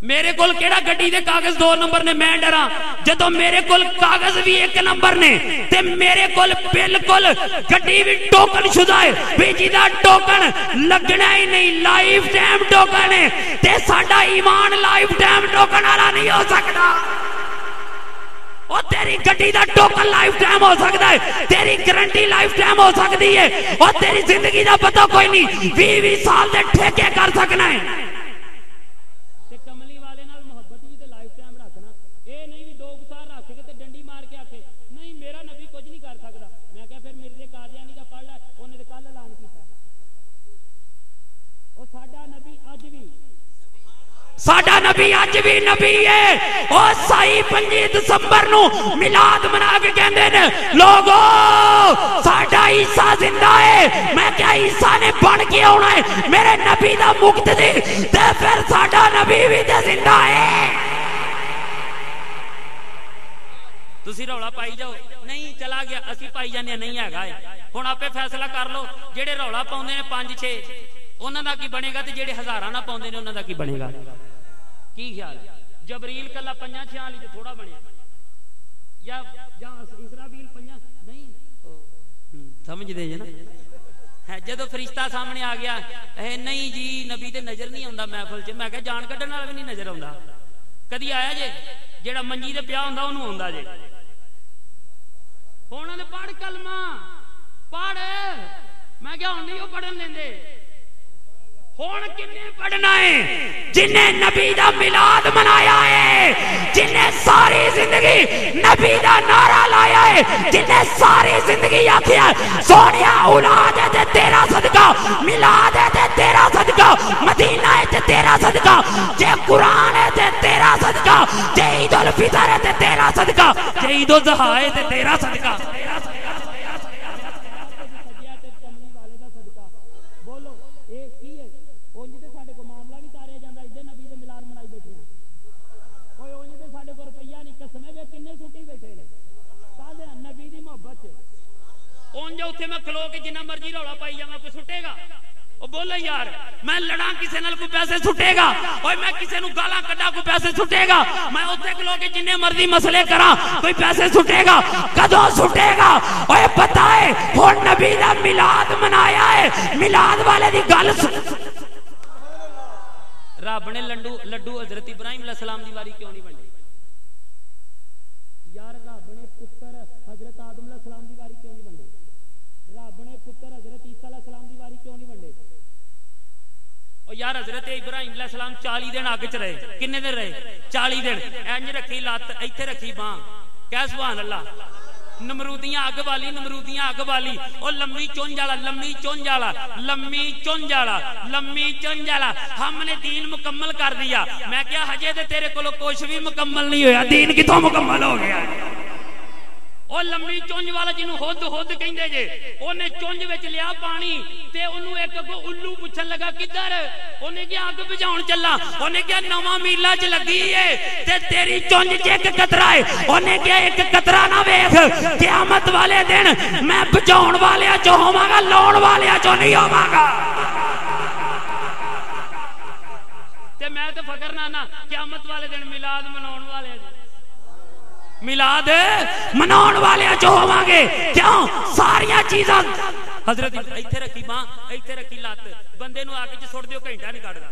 میرے کول کیڑا گڈی دے کاغذ 2 نمبر نے میں ڈراں, جدو میرے کول کاغذ بھی 1 نمبر نے تے میرے کول بالکل گڈی بھی ٹوکن شدہ ہے, بجلی دا ٹوکن لگنا ہی نہیں, لائف ٹائم ٹوکن ہے. تے ساڈا ایمان لائف ٹائم ٹوکن والا نہیں ہو سکتا. اور تیری گڈی دا ٹوکن لائف ٹائم ہو سکتا ہے, تیری گارنٹی لائف ٹائم ہو سکتی ہے, اور تیری زندگی دا پتہ کوئی نہیں 20 سال دے ٹھیکے کر سکنا ہے. تے کملی والے نال محبت بھی تے لائف ٹائم رکھنا, اے نہیں بھی 2 سال رکھ کے تے ڈنڈی مار کے آکھے نہیں میرا نبی کچھ نہیں کر سکدا. میں کہا پھر مرزا قادیانی دا پڑھ لے, اونے تے کل اعلان کیتا او ساڈا نبی اج بھی, ساڈا نبی اج بھی نبی ہے. اور سائی 5 دسمبر نو میلاد منا کے کہندے نے لوگو ساڈا عیسیٰ زندہ ہے. میں کیا عیسیٰ نے بن کے آنا ہے میرے نبی دا مقتدی, تے پھر ساڈا نبی بھی تے زندہ ہے. تسی رولا پائی جاؤ نہیں چلا گیا, اسی پائی جانے نہیں ہے. ہن آپے فیصلہ کر لو, جڑے رولا پاؤندے نے 5-6 انہاں دا کی بنے گا, تے جڑے ہزاراں نہ پاؤندے نے انہاں دا کی بنے گا. کی خیال ہے؟ جبریل کلا 5-6 والی تے تھوڑا بنیا, یا اسرافیل 5 نہیں سمجھ دے جے نا. جدو فرشتہ سامنے آ گیا نہیں جی نبی تے نظر نہیں آندا محفل چ, میں کہ جان کڈن والا بھی نہیں نظر آندا. کدی آیا جے جیڑا منجی تے پیا ہوندا اونوں آندا جے. ہن تے پڑھ کلمہ پڑھ, میں کہ ہن نہیں او پڑھن دیندے. ہون کنے پڑھنا ہے جن نے نبی دا میلاد منایا ہے, جن نے ساری زندگی نبی دا نعرہ لایا ہے, جن نے ساری زندگی آکھیا سونیا اولاد ہے تے تیرا صدقہ, میلاد ہے تے تیرا صدقہ, مدینہ ہے تے تیرا صدقہ, جے قرآن ہے تے تیرا صدقہ, جے عید الفطر ہے تے تیرا صدقہ, جے عید الاضحیٰ ہے تے تیرا صدقہ. اتنے میں کھلو کے جنہ مرضی رولا پائی جا, میں کوئی سٹے گا؟ وہ بولو یار میں لڑاں کسے نال کوئی پیسے سٹے گا, اور میں کسے نو گالاں کڈا کوئی پیسے سٹے گا؟ میں اتنے کھلو کے جنہ مرضی مسئلے کراں کوئی پیسے سٹے گا؟ کدوں سٹے گا؟ اوے پتہ ہے ہن نبی دا میلاد منایا ہے, میلاد والے دی گل رب نے لڈو حضرت ابراہیم علیہ السلام دی واری کیوں نہیں بنڈے یار؟ رب نے پتر حضرت آدم علیہ السلام دی واری کیوں نہیں بنڈے؟ رب نے پتر حضرت عیسیٰ علیہ السلام دی واری کیوں نہیں بنڈے؟ اور یار حضرت ابراہیم علیہ السلام 40 دن آگ چ رہے, کنے دن رہے؟ 40 دن. انج رکھی لات, ایتھے رکھی باں, کہہ سبحان اللہ. نمرودیاں اگ والی, نمرودیاں اگ والی, او لمبی چونج والا, لمبی چونج والا, لمبی چونج والا, لمبی چونج والا. ہم نے دین مکمل کر دیا. میں کیا ہجے تے تیرے کولو کچھ بھی مکمل نہیں ہویا, دین کتوں مکمل ہو گیا؟ او لمبی چونج والا جنوں ہد کہندے جے, اونے چونج وچ لیا پانی تے اونوں ایک اگوں الو پوچھن لگا کدھر؟ اونے کیا اگ بجھاؤن چلا. اونے کیا نواں میلا چ لگی ہے تے تیری چونج چ ایک قطرہ ہے. اونے کیا ایک قطرہ نہ ویکھ, قیامت والے دن میں بجھاؤن والیاں چ ہوواں گا, لاؤن والیاں چ نہیں ہوواں گا. تے میں تے فکر نہ قیامت والے دن میلاد مناون والے میلاد مناؤن والے جو ہوں گے. کیوں؟ ساریاں چیزاں حضرت ایتھے رکھی باں, ایتھے رکھی لات, بندے نو آگے چ سٹ دیو گھنٹہ نہیں کڈدا.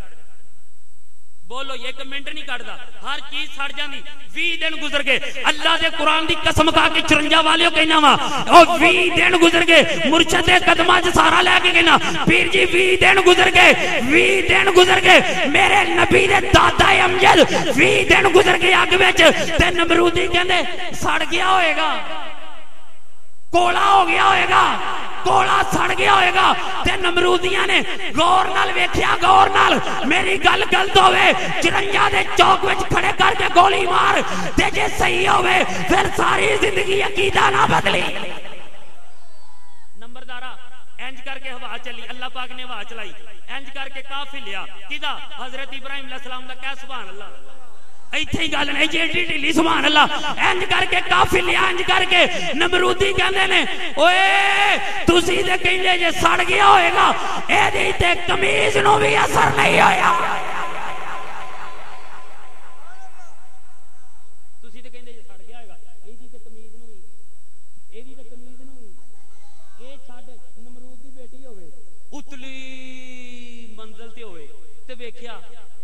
بولو یہ 1 منٹ نہیں کڈدا, ہر چیز سڑ جاندی. 20 دن گزر گئے, اللہ دے قرآن دی قسم کھا کے 54 والیو کہنا وا, او 20 دن گزر گئے مرشد دے قدماں چ سارا لے کے کہنا پیر جی 20 دن گزر گئے, 20 دن گزر گئے. میرے نبی دے دادا امجد 20 دن گزر گئے اگ وچ, تے نمرودی کہندے سڑ گیا ہوئے گا, کوڑا ہو گیا ہوئے گا. کولا سڑ گیا ہوئے گا تے نمرودیاں نے غور نال ویکھیا غور نال میری گل غلط ہوئے 54 دے چوک وچ کھڑے کر کے گولی مار تے جے صحیح ہوئے پھر ساری زندگی عقیدہ نہ بدلی نمبردارا انج کر کے ہوا چلی اللہ پاک نے ہوا چلائی انج کر کے کافی لیا کدا حضرت ابراہیم علیہ السلام دا کیا سبحان اللہ ایتھے ہی گل نہیں جیڑی ڈیلی سبحان اللہ انج کر کے کافی لیا انج کر کے نمرودی کہندے نے اوئے تسی تے کہندے جے سڑ گیا ہوئے گا اے دی تے قمیض نو بھی اثر نہیں ہویا تسی تے کہندے جے سڑ گیا ہوئے گا اے دی تے قمیض نو بھی اے دی تے قمیض نو بھی اے چھڈ نمرود دی بیٹی ہوئے اتلی منزل تے ہوئے تے ویکھیا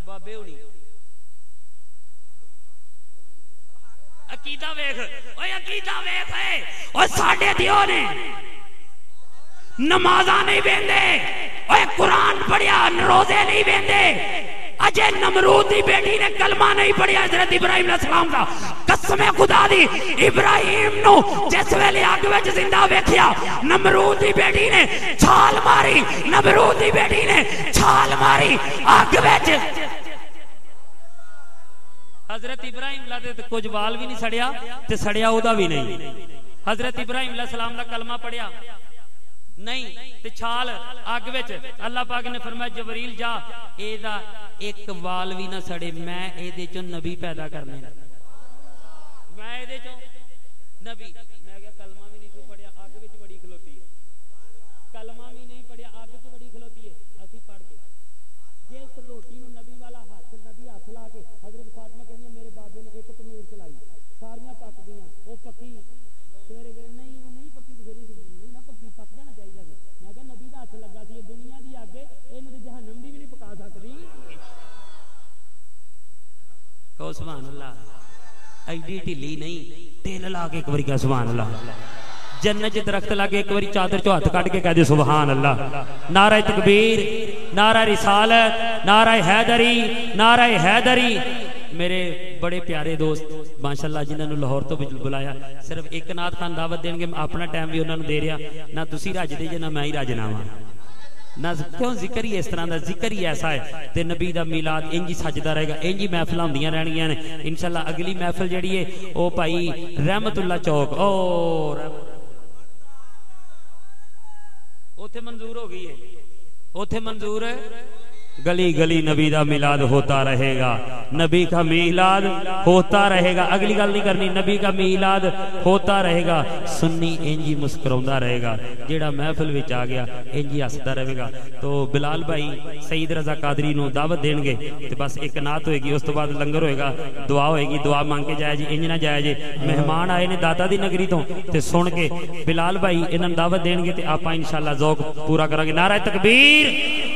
بابے ہونی عقیدہ ویکھ اوے عقیدہ ویکھ اے او ساڈے دیو نے نمازاں نہیں ویندے اوے قرآن پڑھیا روزے نہیں ویندے اجے نمرود دی بیٹی نے کلمہ نہیں پڑھیا حضرت ابراہیم علیہ السلام دا قسم خدا دی ابراہیم نو جس ویلے اگ وچ زندہ ویکھیا نمرود دی بیٹی نے چھال ماری نمرود دی بیٹی نے چھال ماری اگ وچ حضرت ابراہیم اللہ دے کچھ بال بھی نہیں سڑیا تے سڑیا او دا بھی نہیں حضرت ابراہیم علیہ السلام دا کلمہ پڑھیا نہیں تے چھال آگ وچ اللہ پاک نے فرمایا جبریل جا اے دا ایک وال بھی نہ سڑے میں اے دے چوں نبی پیدا کرنے میں اے دے چوں نبی میں کہا کلمہ بھی نہیں تو پڑھیا آگ وچ بڑی کھلوتی ہے کلمہ بھی نہیں پڑھیا آگ وچ بڑی کھلوتی ہے اسی پڑھ کے جس روٹی نو نبی والا ہاتھ نبی ہاتھ لا کے حضرت فاطمہ کہندی میرے بابے نے ایک تنور چلائی ساریاں پک گئیاں او پکی سویرے گئے نہیں او نہیں پکی تے نہیں نہ پکی پک جانا چاہیے سی میں کہا نبی دا ہاتھ لگا سی دنیا دی اگ اینو تے جہنم دی بھی نہیں پکا سکدی کہو سبحان اللہ ایڈی ڈھیلی نہیں تیل لا کے ایک باری کہا سبحان اللہ جنت درخت لگے ایک باری چادر چو ہاتھ کٹ کے کہہ دے سبحان اللہ نعرہ تکبیر نعرہ رسالت نعرہ حیدری نعرہ حیدری میرے بڑے پیارے دوست ماشاءاللہ جنہوں نے لاہور تو بلایا صرف ایک نعت خان دعوت دیں گے اپنا ٹائم بھی انہوں نے دے رہا نہ تسی راج دے جے نہ میں ہی راجنا ہوں نہ کیوں ذکر ہی اس طرح دا ذکر ہی ایسا ہے تے نبی دا میلاد انجی سجدہ رہے گا انجی محفل ہوندیاں رہنیاں نے انشاءاللہ اگلی محفل جڑی ہے او بھائی رحمت اللہ چوک اور اوتھے منظور ہو گئی ہے اوتھے منظور ہے گلی گلی نبی دا میلاد ہوتا رہے گا نبی کا میلاد ہوتا رہے گا اگلی گل نہیں کرنی نبی کا میلاد ہوتا رہے گا سنی انجی مسکراوندا رہے گا جیڑا محفل وچ آ گیا انجی ہسدا رہے گا تو بلال بھائی سید رضا قادری نو دعوت دین گے تے بس ایک نعت ہوئے گی اس تو بعد لنگر ہوئے گا دعا ہوئے گی دعا مانگ کے جائے جی انج نہ جائے جی مہمان آئے نے دادا دی نگری تو تے سن کے بلال بھائی انہاں دعوت دین گے تے آپاں انشاءاللہ ذوق پورا کریں گے نعرہ تکبیر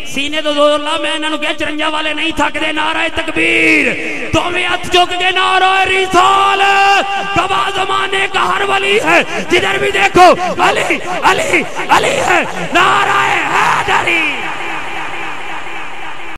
سینے تو زور لا میں انہوں کہ چرنجا والے نہیں تھک دے نعرہ تکبیر تو میں ات چک کے نعرہ رسالت گواہ زمانے کا ہر ولی ہے جدھر بھی دیکھو علی علی علی ہے نعرہ حیدری